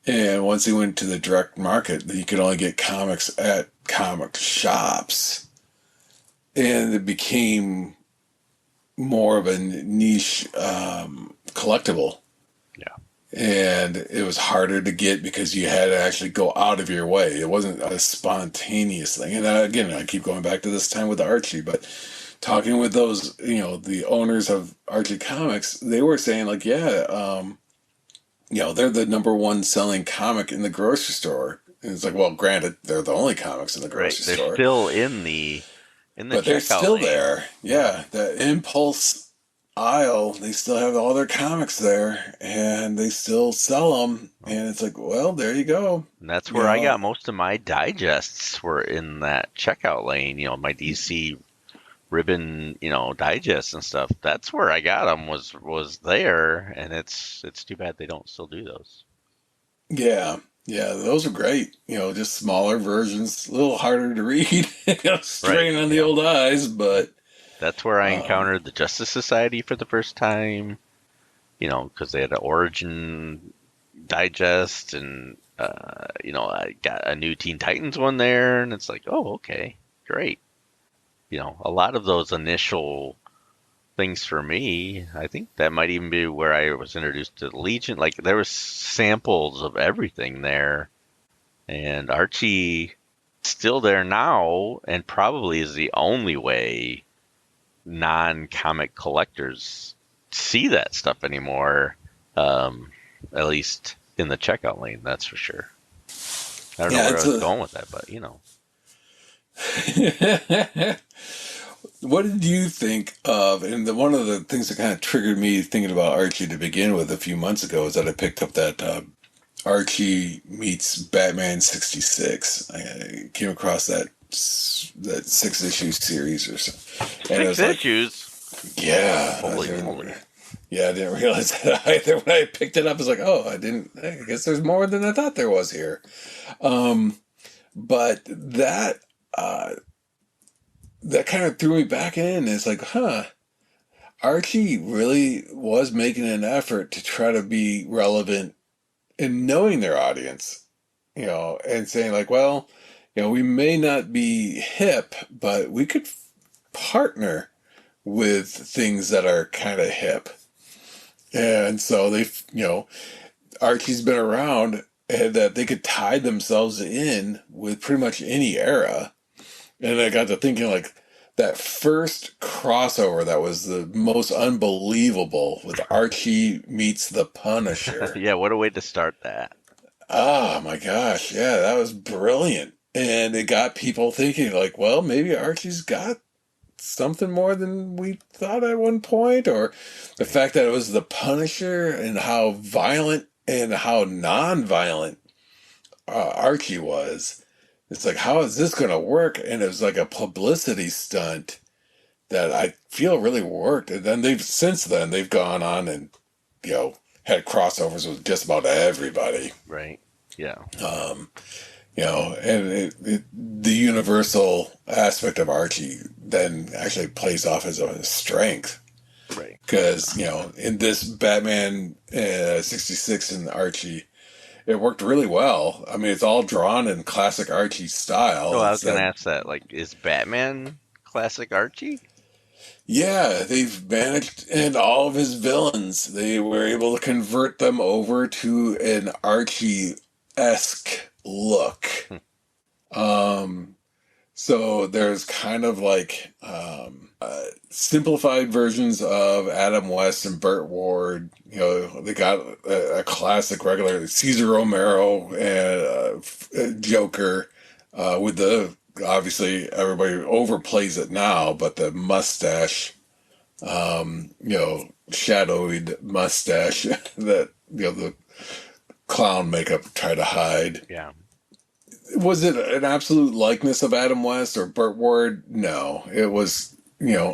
And once they went to the direct market, you could only get comics at comic shops. And it became more of a niche collectible. Yeah. And it was harder to get because you had to actually go out of your way. It wasn't a spontaneous thing. And again, I keep going back to this time with Archie, but talking with those, the owners of Archie Comics, they were saying like, yeah, they're the number one selling comic in the grocery store. And it's like, well, granted, they're the only comics in the grocery They're store. still in the But they're checkout still lane. there. Yeah, the impulse aisle, they still have all their comics there, and they still sell them. And it's like, well, there you go. And that's where I got most of my digests were in that checkout lane. My DC ribbon, digests and stuff. That's where I got them was there, and it's too bad they don't still do those. Yeah, those are great. Just smaller versions, a little harder to read, strain on the old eyes, but that's where I encountered the Justice Society for the first time. Because they had an Origin digest, and I got a new Teen Titans one there, and it's like, oh, okay, great. A lot of those initial things for me, I think that might even be where I was introduced to Legion. Like, there was samples of everything there, and Archie still there now, and probably is the only way non-comic collectors see that stuff anymore, at least in the checkout lane, that's for sure. I don't know where I was going with that, but What did you think of, and one of the things that kind of triggered me thinking about Archie to begin with a few months ago is that I picked up that Archie meets Batman 66. I came across that 6-issue series or something. 6 issues? Yeah. Holy moly. Yeah, I didn't realize that either. When I picked it up, I was like, oh, I guess there's more than I thought there was here. But that kind of threw me back in. It's like, Archie really was making an effort to try to be relevant in knowing their audience, and saying like, well, we may not be hip, but we could partner with things that are kind of hip. And so Archie's been around and that they could tie themselves in with pretty much any era. And I got to thinking like that first crossover that was the most unbelievable with Archie meets the Punisher. Yeah, what a way to start that. Oh my gosh, yeah, that was brilliant. And it got people thinking like, well, maybe Archie's got something more than we thought at one point, or the fact that it was the Punisher and how violent and how non-violent Archie was. It's like, how is this going to work? And it was like a publicity stunt that I feel really worked. And then since then they've gone on and had crossovers with just about everybody. Right. Yeah. And the universal aspect of Archie then actually plays off as a strength. Right. Because, in this Batman 66 and Archie, it worked really well. I mean, it's all drawn in classic Archie style. Oh, I was going to ask that. Like, is Batman classic Archie? Yeah, they've managed, and all of his villains, they were able to convert them over to an Archie-esque look. So there's kind of like simplified versions of Adam West and Burt Ward. They got a classic regular Cesar Romero and Joker with the, obviously everybody overplays it now, but the mustache, shadowed mustache that the clown makeup tried to hide. Yeah. Was it an absolute likeness of Adam West or Burt Ward? No, it was,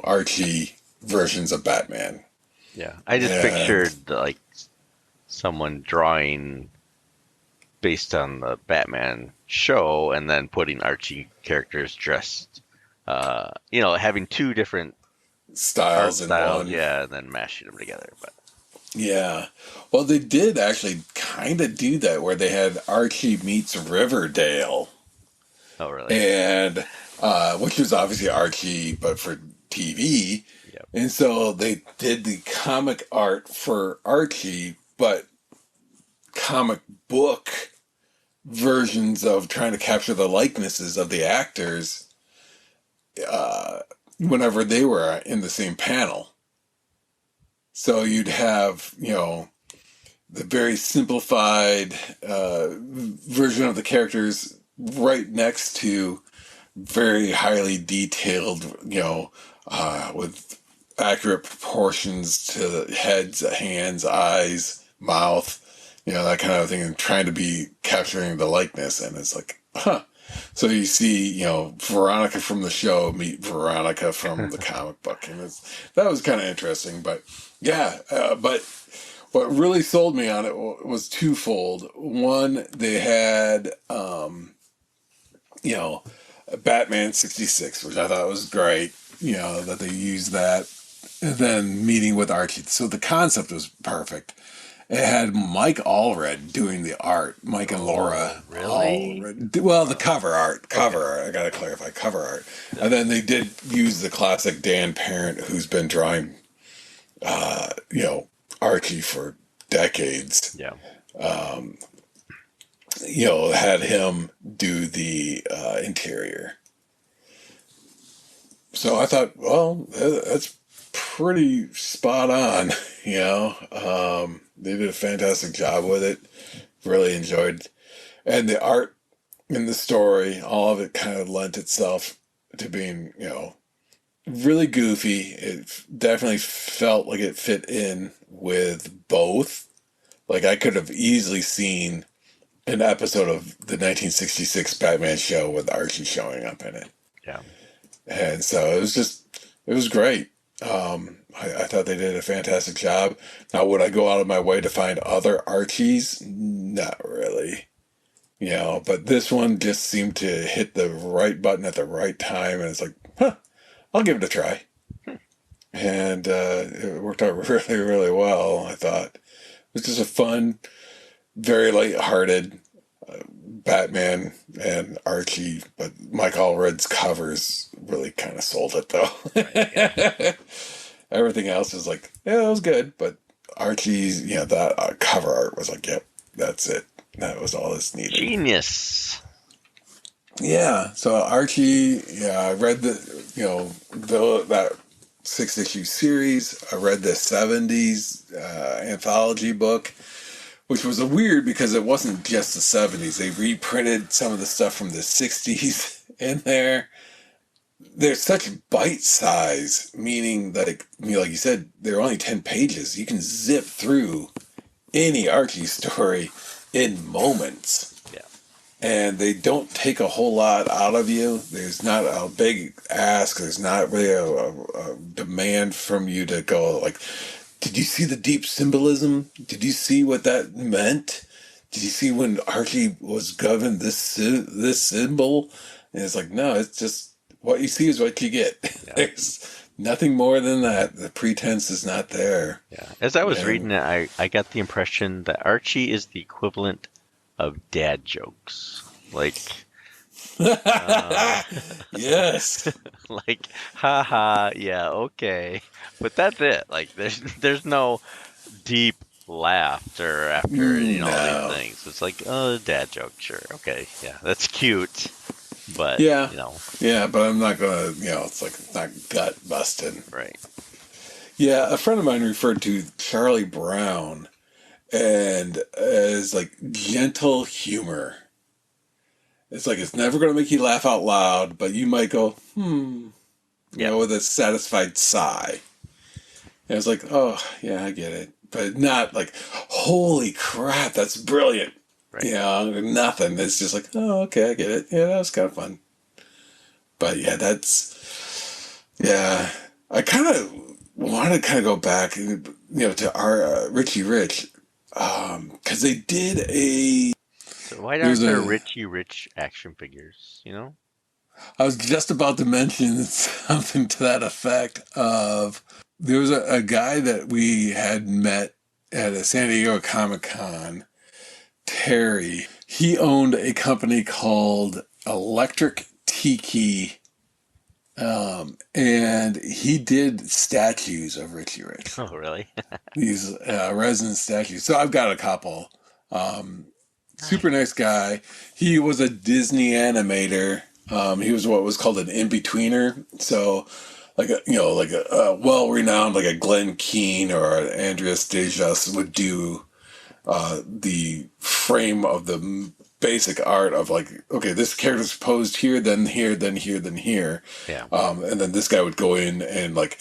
Archie versions of Batman. Yeah. I just pictured like someone drawing based on the Batman show and then putting Archie characters dressed, having two different styles in one. Yeah, and then mashing them together. But yeah. Well, they did actually kind of do that where they had Archie meets Riverdale. Oh, really? And, which was obviously Archie, but for TV. Yep. And so they did the comic art for Archie, but comic book versions of trying to capture the likenesses of the actors whenever they were in the same panel. So you'd have, the very simplified version of the characters right next to very highly detailed, with accurate proportions to the heads, hands, eyes, mouth, that kind of thing, and trying to be capturing the likeness. And it's like, huh. So you see, Veronica from the show meet Veronica from the comic book. And that was kind of interesting. But yeah, but what really sold me on it was twofold. One, they had, Batman 66, which I thought was great, that they used that. And then meeting with Archie. So the concept was perfect. It had Mike Allred doing the art. Mike and Laura. Really? Allred. Well, the cover art. I gotta clarify, cover art. And then they did use the classic Dan Parent, who's been drawing, Archie for decades. Yeah. Had him do the interior. So I thought, well, that's pretty spot on, They did a fantastic job with it. Really enjoyed. And the art and the story, all of it kind of lent itself to being, really goofy. It definitely felt like it fit in with both. Like I could have easily seen an episode of the 1966 Batman show with Archie showing up in it. Yeah. And so it was great. I thought they did a fantastic job. Now, would I go out of my way to find other Archies? Not really. But this one just seemed to hit the right button at the right time. And it's like, I'll give it a try. and it worked out really, really well. I thought it was just a fun, very lighthearted Batman and Archie, but Mike Allred's covers really kind of sold it, though. Right, yeah. Everything else is like, yeah, it was good, but Archie's, that cover art was like, yep, that's it. That was all that's needed. Genius. Yeah, so Archie, I read that 6-issue series. I read the 70s anthology book, which was a weird because it wasn't just the 70s. They reprinted some of the stuff from the 60s in there. They're such bite size, meaning that, like you said, they're only 10 pages. You can zip through any Archie story in moments. Yeah. And they don't take a whole lot out of you. There's not a big ask. There's not really a demand from you to go, like, did you see the deep symbolism? Did you see what that meant? Did you see when Archie was given this symbol? And it's like, no, it's just what you see is what you get. Yeah. There's nothing more than that. The pretense is not there. Yeah. As I was reading it, I got the impression that Archie is the equivalent of dad jokes. Like, yes. Like, haha, yeah, okay. But that's it. Like, there's no deep laughter after, all these things. It's like, oh, dad joke, sure. Okay, yeah, that's cute. But, yeah. Yeah, but I'm not going to, it's like, it's not gut busting. Right. Yeah, a friend of mine referred to Charlie Brown and as like gentle humor. It's like it's never going to make you laugh out loud, but you might go, with a satisfied sigh. And it's like, oh, yeah, I get it. But not like, holy crap, that's brilliant. Right. Nothing. It's just like, oh, okay, I get it. Yeah, that was kind of fun. But yeah, I kind of want to kind of go back, to our Richie Rich, because they did a... So why aren't there Richie Rich action figures, I was just about to mention something to that effect of... There was a guy that we had met at a San Diego Comic-Con, Terry. He owned a company called Electric Tiki, and he did statues of Richie Rich. Oh, really? These resin statues. So I've got a couple. Super nice guy. He was a Disney animator. He was what was called an in-betweener. So, like a well-renowned, like a Glenn Keane or an Andreas Dejas would do the frame of the basic art of like, okay, this character's posed here, then here, then here, then here. Yeah. And then this guy would go in and like,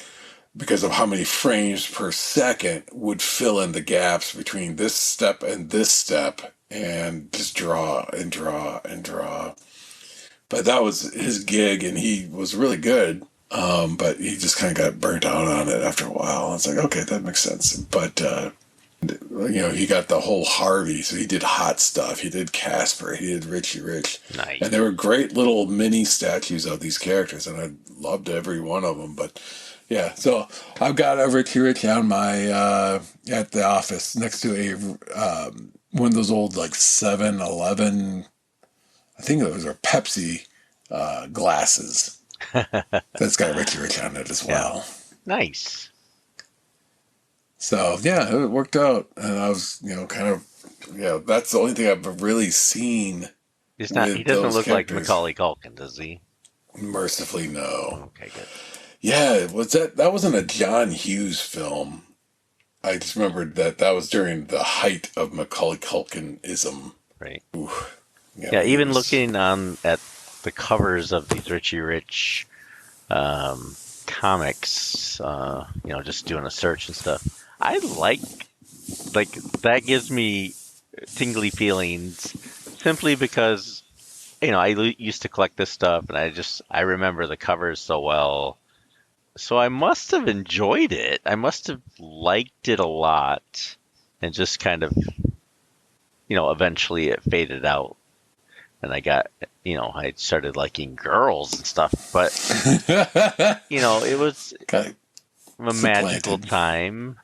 because of how many frames per second, would fill in the gaps between this step and this step and just draw and draw and draw. But that was his gig and he was really good. But he just kind of got burnt out on it after a while. I was like, okay, that makes sense. But, he got the whole Harvey, so he did Hot Stuff, he did Casper, he did Richie Rich. Nice. And there were great little mini statues of these characters, and I loved every one of them. But, yeah, so I've got a Richie Rich on my, at the office next to a, one of those old, like, 7-Eleven, I think it was, or Pepsi, glasses. That's got Richie Rich on it as well. Yeah. Nice. So, yeah, it worked out. And I was, kind of, that's the only thing I've really seen. He doesn't look like Macaulay Culkin, does he? Mercifully, no. Okay, good. Yeah, that wasn't a John Hughes film. I just remembered that was during the height of Macaulay Culkin-ism. Right. Ooh, yeah, even looking at the covers of these Richie Rich comics, just doing a search and stuff. I like that gives me tingly feelings simply because, I used to collect this stuff and I remember the covers so well. So I must have enjoyed it. I must have liked it a lot and just kind of, eventually it faded out. And I got, I started liking girls and stuff, but, it was... a magical Supplanted. time.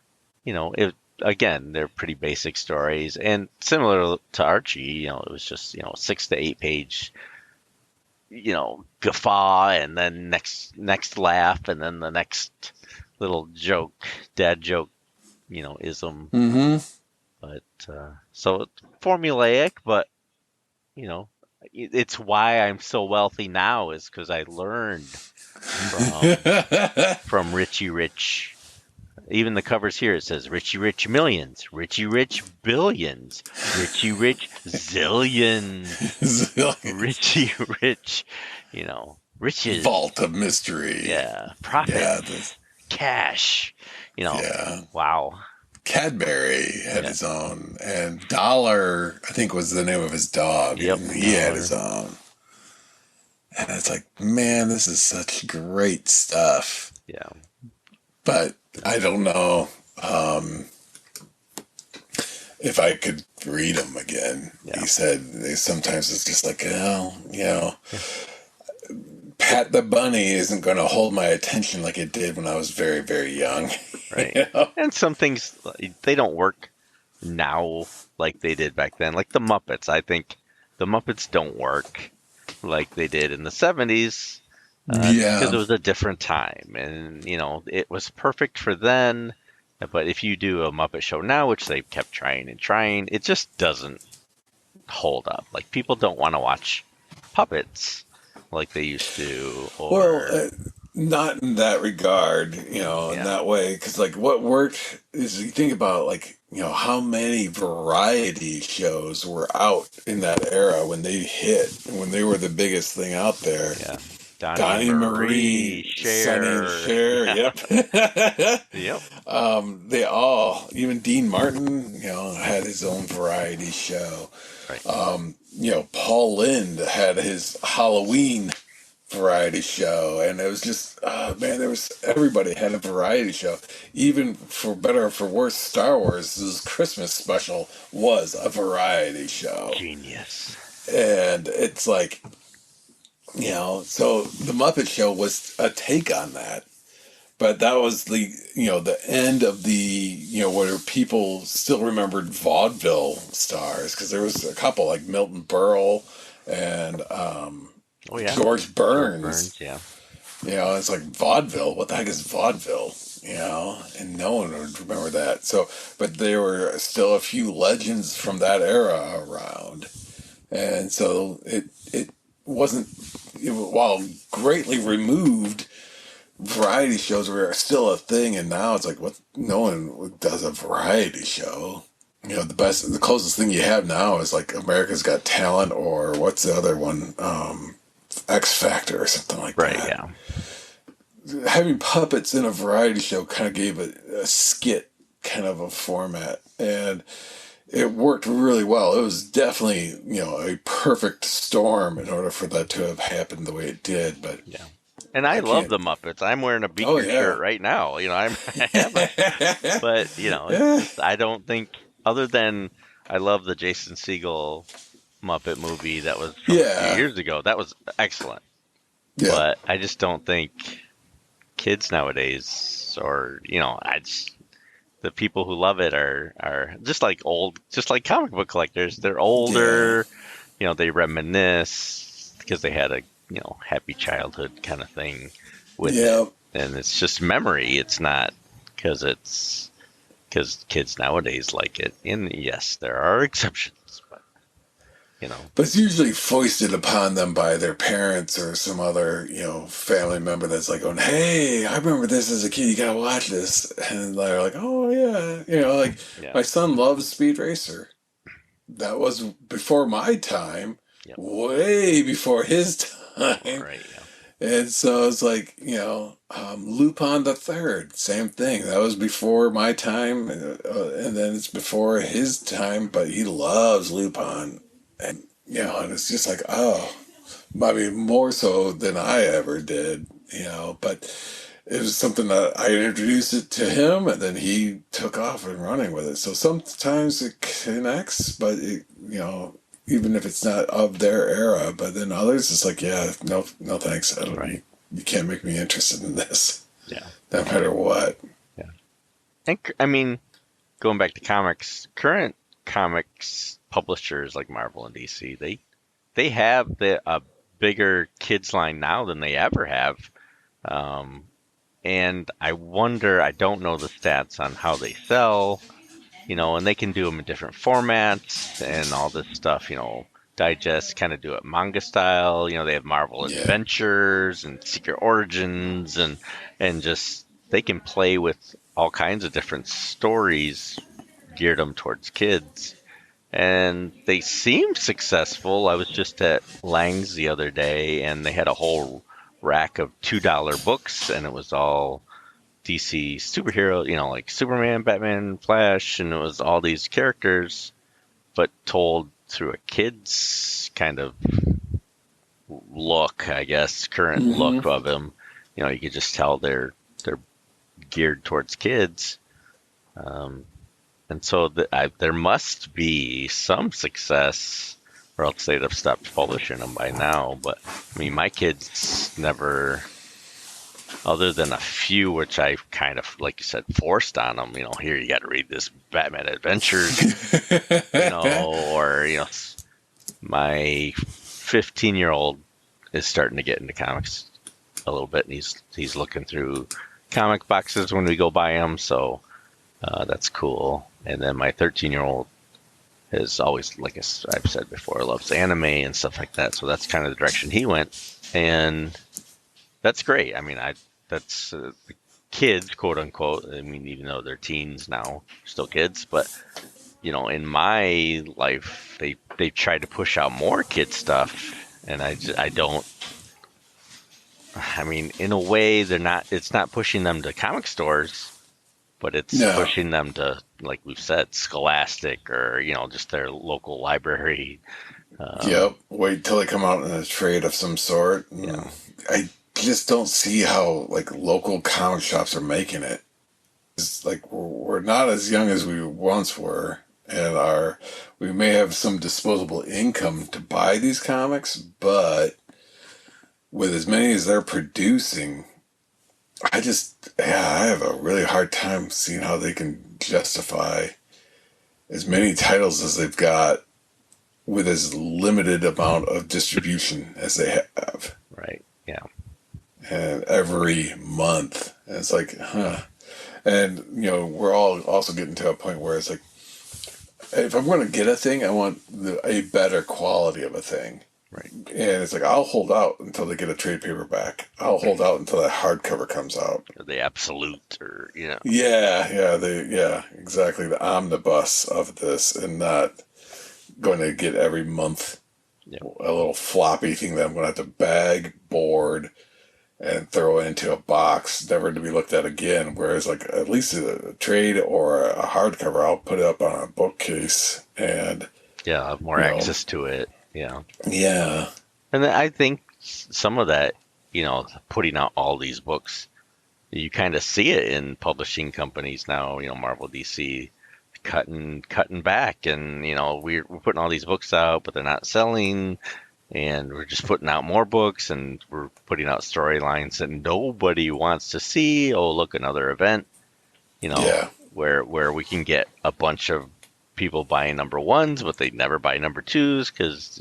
Again, they're pretty basic stories, and similar to Archie, it was just 6 to 8 page, guffaw, and then next laugh, and then the next little joke, dad joke, ism. Mm-hmm. But so it's formulaic, but you know, it's why I'm so wealthy now is because I learned from Richie Rich. Even the covers here, it says Richie Rich millions, Richie Rich billions, Richie Rich zillions, Richie Rich, riches. Vault of mystery. Yeah, profits, Yeah. cash. Yeah. Wow. Cadbury had his own, and Dollar, I think, was the name of his dog. Yep, And he had his own. And it's like, man, this is such great stuff. Yeah. But I don't know if I could read them again. Yeah. He said sometimes it's just like, Pat the Bunny isn't going to hold my attention like it did when I was very, very young. Right. And some things, they don't work now like they did back then. Like the Muppets. I think the Muppets don't work like they did in the 70s. Because it was a different time. And, it was perfect for then. But if you do a Muppet show now, which they've kept trying and trying, it just doesn't hold up. Like, people don't want to watch puppets like they used to. Well, not in that regard, in that way. Because, like, what worked is you think about, like, how many variety shows were out in that era when they hit, when they were the biggest thing out there. Yeah. Donnie Marie, Cher. Sonny and Cher, yep. Yep. They all, even Dean Martin, had his own variety show. Right. Paul Lynde had his Halloween variety show, and it was just, everybody had a variety show. Even for better or for worse, Star Wars' Christmas special was a variety show. Genius. And it's like, so the Muppet Show was a take on that. But that was the end of the, where people still remembered vaudeville stars, because there was a couple like Milton Berle and George Burns. Yeah. It's like vaudeville. What the heck is vaudeville? And no one would remember that. So, but there were still a few legends from that era around. And so it wasn't, while greatly removed, variety shows were still a thing, and now it's like, what? No one does a variety show. The closest thing you have now is like America's Got Talent, or what's the other one? X Factor or something like that. Right, yeah. Having puppets in a variety show kind of gave a skit kind of a format, and it worked really well. It was definitely, a perfect storm in order for that to have happened the way it did, but... Yeah. And I love the Muppets. I'm wearing a Beaker shirt right now. But I don't think, other than I love the Jason Segel Muppet movie that was from a few years ago. That was excellent. Yeah. But I just don't think kids nowadays, or the people who love it are just like comic book collectors. They're older. They reminisce because they had a happy childhood kind of thing with it. And it's just memory. It's not because kids nowadays like it. And yes, there are exceptions, but But it's usually foisted upon them by their parents or some other, family member that's like going, hey, I remember this as a kid, you gotta watch this. And they're like, oh yeah. My son loves Speed Racer. That was before my time, way before his time. Right, yeah. And so it's like, Lupin the Third, same thing. That was before my time, and then it's before his time, but he loves Lupin. And, and it's just like, more so than I ever did, but it was something that I introduced it to him, and then he took off and running with it. So sometimes it connects, but even if it's not of their era, but then others, it's like, no thanks. You can't make me interested in this. Yeah. no matter what. Yeah. And I mean, going back to comics, current comics publishers like Marvel and DC, they have a bigger kids line now than they ever have. And I wonder, I don't know the stats on how they sell, and they can do them in different formats and all this stuff, digest, kind of do it manga style. They have Marvel Yeah. Adventures and Secret Origins and just they can play with all kinds of different stories geared them towards kids. And they seem successful. I was just at Lang's the other day, and they had a whole rack of $2 books, and it was all DC superhero, like Superman, Batman, Flash, and it was all these characters, but told through a kid's kind of look, I guess, current look of them. You could just tell they're geared towards kids. And so there must be some success, or else they'd have stopped publishing them by now. But, I mean, my kids never, other than a few, which I kind of, like you said, forced on them, here, you got to read this Batman Adventures, or, my 15-year-old is starting to get into comics a little bit, and he's looking through comic boxes when we go buy them, so that's cool. And then my 13-year-old has always, like I've said before, loves anime and stuff like that, so that's kind of the direction he went, and that's great. I mean, that's the kids, quote unquote. I mean, even though they're teens now, still kids, but in my life, they tried to push out more kid stuff, and I don't. I mean, in a way, it's not pushing them to comic stores, but it's pushing them to, like we've said, Scholastic or, just their local library. Yep. Wait till they come out in a trade of some sort. Yeah. I just don't see how, like, local comic shops are making it. It's like we're not as young as we once were, and we may have some disposable income to buy these comics, but with as many as they're producing, I have a really hard time seeing how they can justify as many titles as they've got with as limited amount of distribution as they have. Right, yeah. And every month. And it's like, huh. And, we're all also getting to a point where it's like, if I'm going to get a thing, I want a better quality of a thing. Right. And it's like, I'll hold out until they get a trade paperback. I'll hold out until that hardcover comes out. Or the absolute, or, Yeah, exactly. The omnibus of this, and not going to get every month a little floppy thing that I'm going to have to bag, board, and throw into a box, never to be looked at again. Whereas, like, at least a trade or a hardcover, I'll put it up on a bookcase and I'll have more access to it. Yeah. Yeah. And I think some of that, putting out all these books, you kind of see it in publishing companies now, Marvel, DC, cutting back, and, we're putting all these books out, but they're not selling, and we're just putting out more books, and we're putting out storylines that nobody wants to see. Oh, look, another event, where we can get a bunch of people buying number ones, but they never buy number twos because,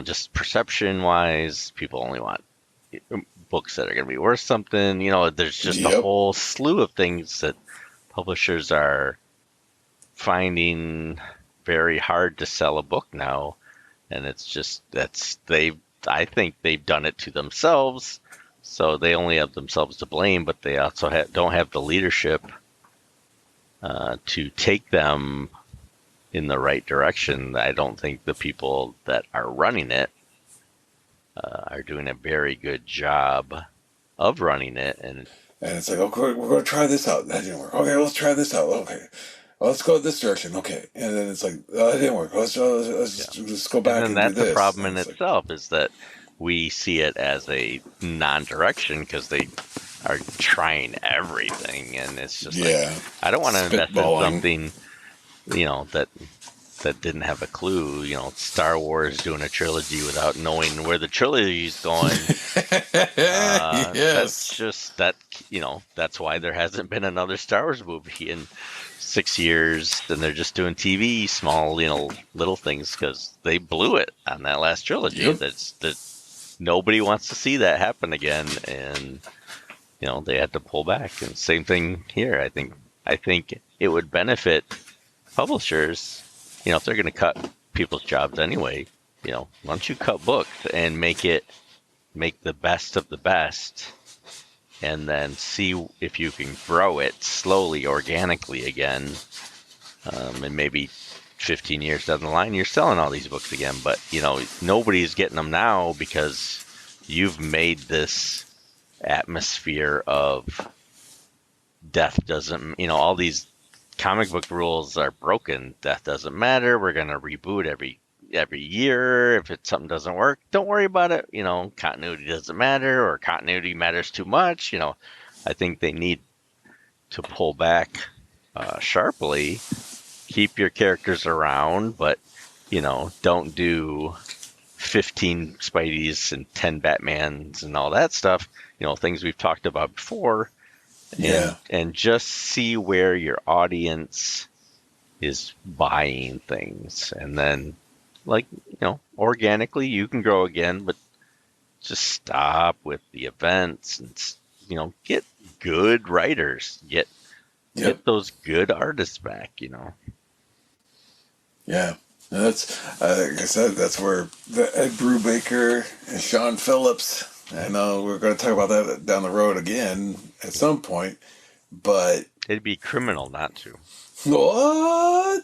just perception wise, people only want books that are going to be worth something. There's just a whole slew of things that publishers are finding very hard to sell a book now. And it's just, I think they've done it to themselves. So they only have themselves to blame, but they also don't have the leadership to take them in the right direction. I don't think the people that are running it are doing a very good job of running it. And it's like, okay, we're going to try this out. That didn't work. Okay, let's try this out. Okay. Well, let's go this direction. Okay. And then it's like, that didn't work. Let's just go back and do this. And that's a problem in itself, is that we see it as a non-direction because they are trying everything. And it's just like, I don't want to invest in something, that that didn't have a clue. Star Wars doing a trilogy without knowing where the trilogy's going. That's Yes. just that. That's why there hasn't been another Star Wars movie in 6 years, and they're just doing TV, small, little things, because they blew it on that last trilogy. Yep. That nobody wants to see that happen again, and they had to pull back. And same thing here. I think it would benefit publishers, if they're going to cut people's jobs anyway. Why don't you cut books and make the best of the best, and then see if you can grow it slowly, organically again, and maybe 15 years down the line, you're selling all these books again. But nobody's getting them now because you've made this atmosphere of death doesn't, all these comic book rules are broken. Death doesn't matter. We're going to reboot every year. If something doesn't work, don't worry about it. Continuity doesn't matter, or continuity matters too much. I think they need to pull back sharply. Keep your characters around, but don't do 15 Spideys and 10 Batmans and all that stuff. Things we've talked about before. And just see where your audience is buying things, and then organically you can grow again, but just stop with the events and get good writers, get those good artists back. Yeah, that's like I said, that's where Ed Brubaker and Sean Phillips. I know we're going to talk about that down the road again at some point, but it'd be criminal not to. What?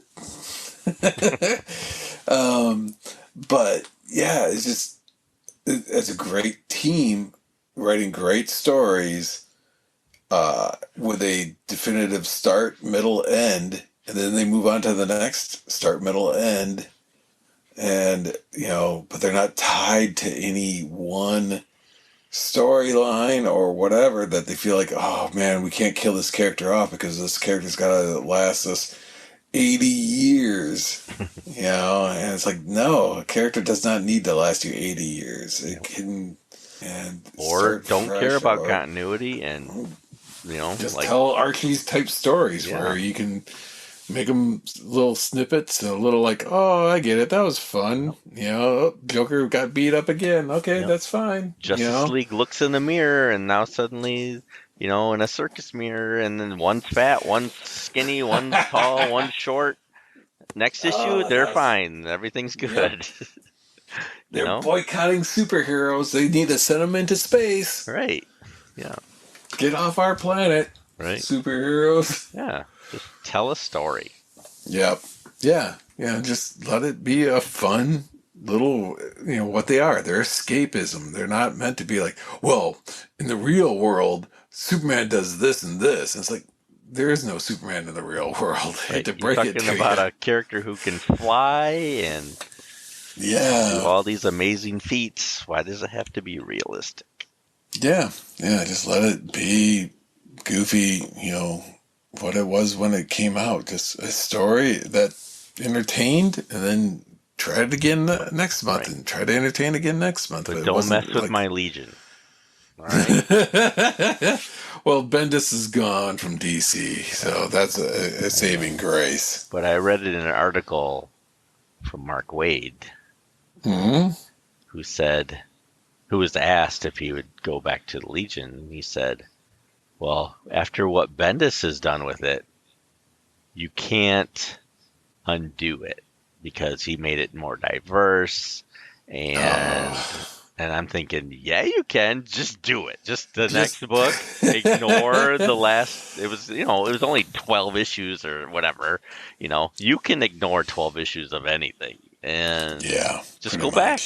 But yeah, it's a great team writing great stories with a definitive start, middle, end, and then they move on to the next start, middle, end, and but they're not tied to any one storyline or whatever that they feel like, oh man, we can't kill this character off because this character's got to last us 80 years, and it's like, no, a character does not need to last you 80 years. It can, or don't care about continuity, and just tell Archie's type stories where you can make them little snippets and a little like, oh, I get it, that was fun. Joker got beat up again. Okay, that's fine. Justice League looks in the mirror, and now suddenly, in a circus mirror, and then one's fat, one's skinny, one's tall, one's short. Next issue, they're fine. Everything's good. They're boycotting superheroes. They need to send them into space. Right. Yeah. Get off our planet. Right. Superheroes. Yeah. Just tell a story. Yep. Yeah. Just let it be a fun little, what they are. They're escapism. They're not meant to be like, well, in the real world, Superman does this and this. And it's like, there is no Superman in the real world. I hate to break You're it to talking about you. a character who can fly and do all these amazing feats. Why does it have to be realistic? Yeah. Just let it be goofy, what it was when it came out. Just a story that entertained, and then try it again next month, and try to entertain again next month. But don't mess with my Legion. All right. Well, Bendis is gone from DC, so that's a saving grace. But I read it in an article from Mark Waid, Mm-hmm. who was asked if he would go back to the Legion, and he said, well, after what Bendis has done with it, you can't undo it, because he made it more diverse, and I'm thinking, yeah, you can. Just do it. Just the next book. Ignore the last. It was only 12 issues or whatever. You can ignore 12 issues of anything, and just go back.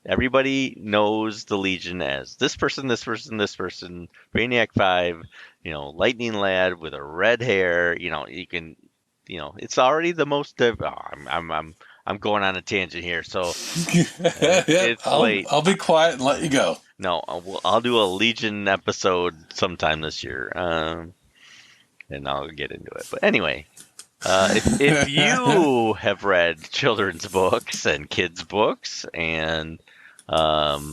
Everybody knows the Legion as this person, this person, this person. Brainiac 5, Lightning Lad with a red hair. You can, it's already the most. I'm going on a tangent here, so it's late. I'll be quiet and let you go. No, I'll do a Legion episode sometime this year, and I'll get into it. But anyway, If you have read children's books and kids' books and, not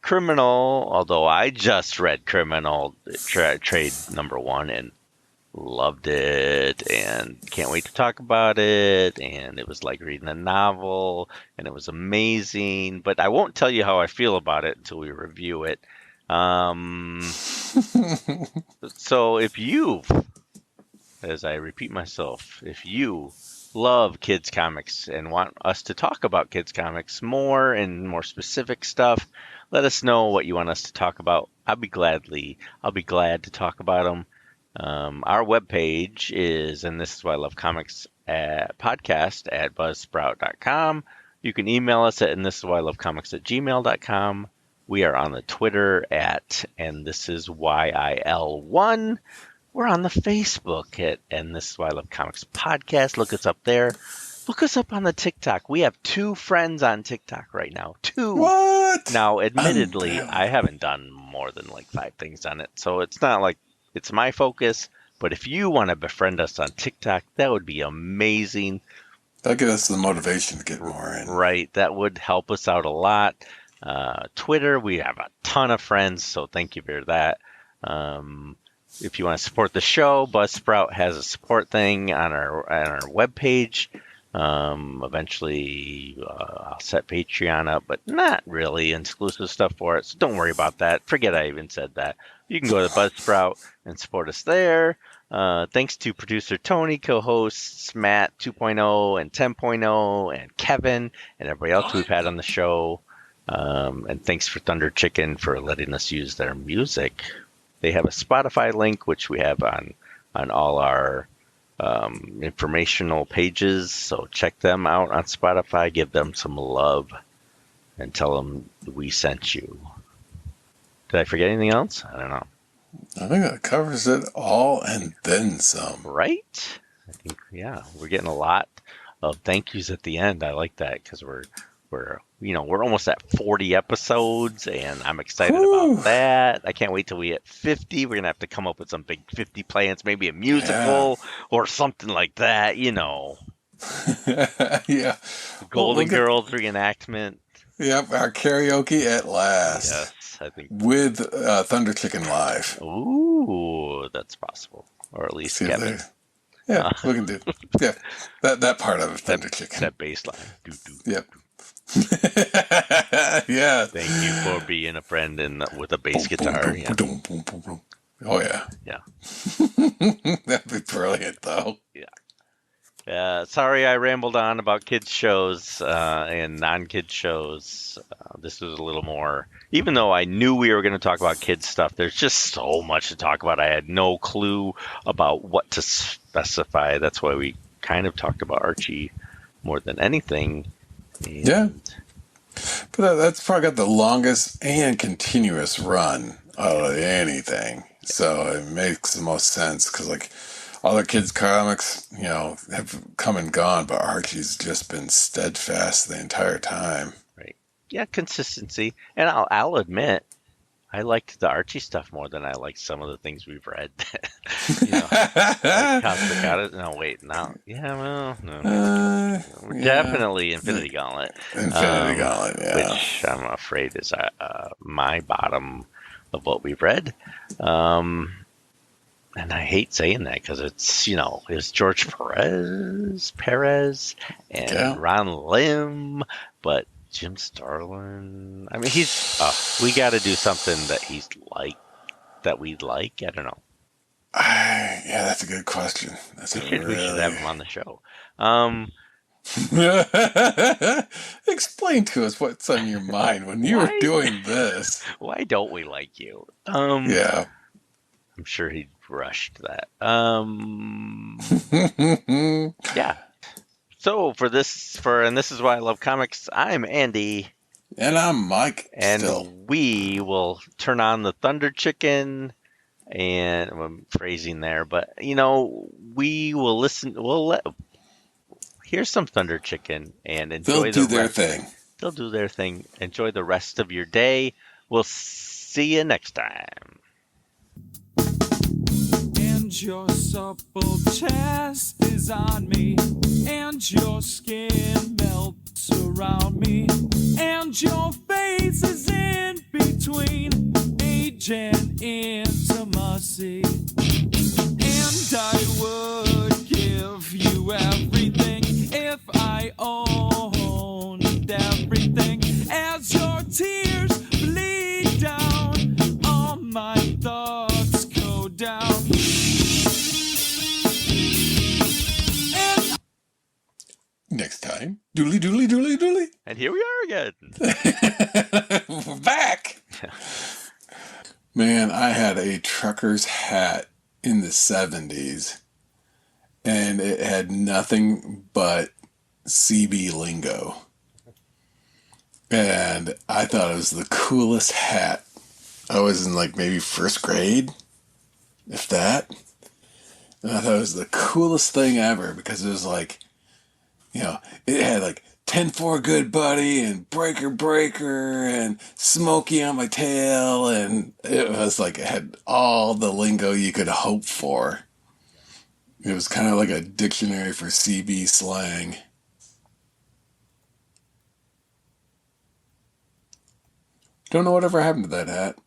Criminal, although I just read Criminal Trade #1 and loved it and can't wait to talk about it. And it was like reading a novel and it was amazing. But I won't tell you how I feel about it until we review it. So if you, as I repeat myself, if you love kids comics and want us to talk about kids comics more and more specific stuff, let us know what you want us to talk about. I'll be glad to talk about them. Our webpage is, and this is why I love comics, at podcast at buzzsprout.com. You can email us at and this is why I love comics at gmail.com. We are on the Twitter at and this is YIL1. We're on the Facebook at and this is why I love comics podcast. Look us up there. Look us up on the TikTok. We have 2 friends on TikTok right now. 2. What? Now, admittedly, I haven't done more than like 5 things on it, so it's not like it's my focus. But if you want to befriend us on TikTok, that would be amazing. That'll give us the motivation to get more in. Right. That would help us out a lot. Twitter, we have a ton of friends, so thank you for that. If you want to support the show, Buzzsprout has a support thing on our webpage. Eventually, I'll set Patreon up, but not really exclusive stuff for it. So don't worry about that. Forget I even said that. You can go to Buzzsprout and support us there. Thanks to producer Tony, co-hosts Matt 2.0 and 10.0, and Kevin, and everybody else we've had on the show. And thanks for Thunder Chicken for letting us use their music. They have a Spotify link, which we have on all our informational pages. So check them out on Spotify. Give them some love and tell them we sent you. Did I forget anything else? I don't know. I think that covers it all and then some. Right? I think, yeah, we're getting a lot of thank yous at the end. I like that because we're almost at 40 episodes, and I'm excited about that. I can't wait till we hit 50. We're gonna have to come up with some big 50 plans, maybe a musical or something like that. Yeah. Golden Girls reenactment. Yep, our karaoke at last. Yes, I think with Thunder Chicken Live. Ooh, that's possible, or at least Kevin. Yeah, we can do. Yeah, that part of Thunder Chicken. That bass line. Yep. Yeah. Thank you for being a friend with a bass guitar. Oh yeah. Yeah. That'd be brilliant, though. Yeah. Sorry, I rambled on about kids shows and non-kids shows. This was a little more. Even though I knew we were going to talk about kids stuff, there's just so much to talk about. I had no clue about what to specify. That's why we kind of talked about Archie more than anything. And yeah. But that's probably got the longest and continuous run out of anything. So it makes the most sense because, like, other kids' comics, have come and gone, but Archie's just been steadfast the entire time. Right. Yeah, consistency. And I'll admit, I liked the Archie stuff more than I liked some of the things we've read. Like no, wait, no. Yeah, well, no. Definitely Infinity Gauntlet. Infinity Gauntlet, yeah. Which I'm afraid is my bottom of what we've read. And I hate saying that because it's George Perez and Ron Lim, but Jim Starlin. I mean, we got to do something that we like. I don't know. Yeah, that's a good question. We should have him on the show. Explain to us what's on your mind when you were doing this. Why don't we like you? Yeah. I'm sure he rushed that. Yeah. So and this is why I love comics. I'm Andy. And I'm Mike. And we will turn on the Thunder Chicken. And I'm phrasing there, but we will listen. Here's some Thunder Chicken and enjoy. They'll do their thing. They'll do their thing. Enjoy the rest of your day. We'll see you next time. And your supple chest is on me, and your skin melts around me, and your face is in between age and intimacy. And I would give you everything if I owned everything. As your tears bleed down, all my thoughts go down. Next time, doodly doodly doodly doodly. And here we are again. We're back. Man, I had a trucker's hat in the 70s, and it had nothing but CB lingo. And I thought it was the coolest hat. I was in like maybe first grade, if that. And I thought it was the coolest thing ever because it was like, you know, it had like 10-4 good buddy and breaker breaker and smoky on my tail, and it was like it had all the lingo you could hope for. It was kind of like a dictionary for CB slang. Don't know whatever happened to that hat.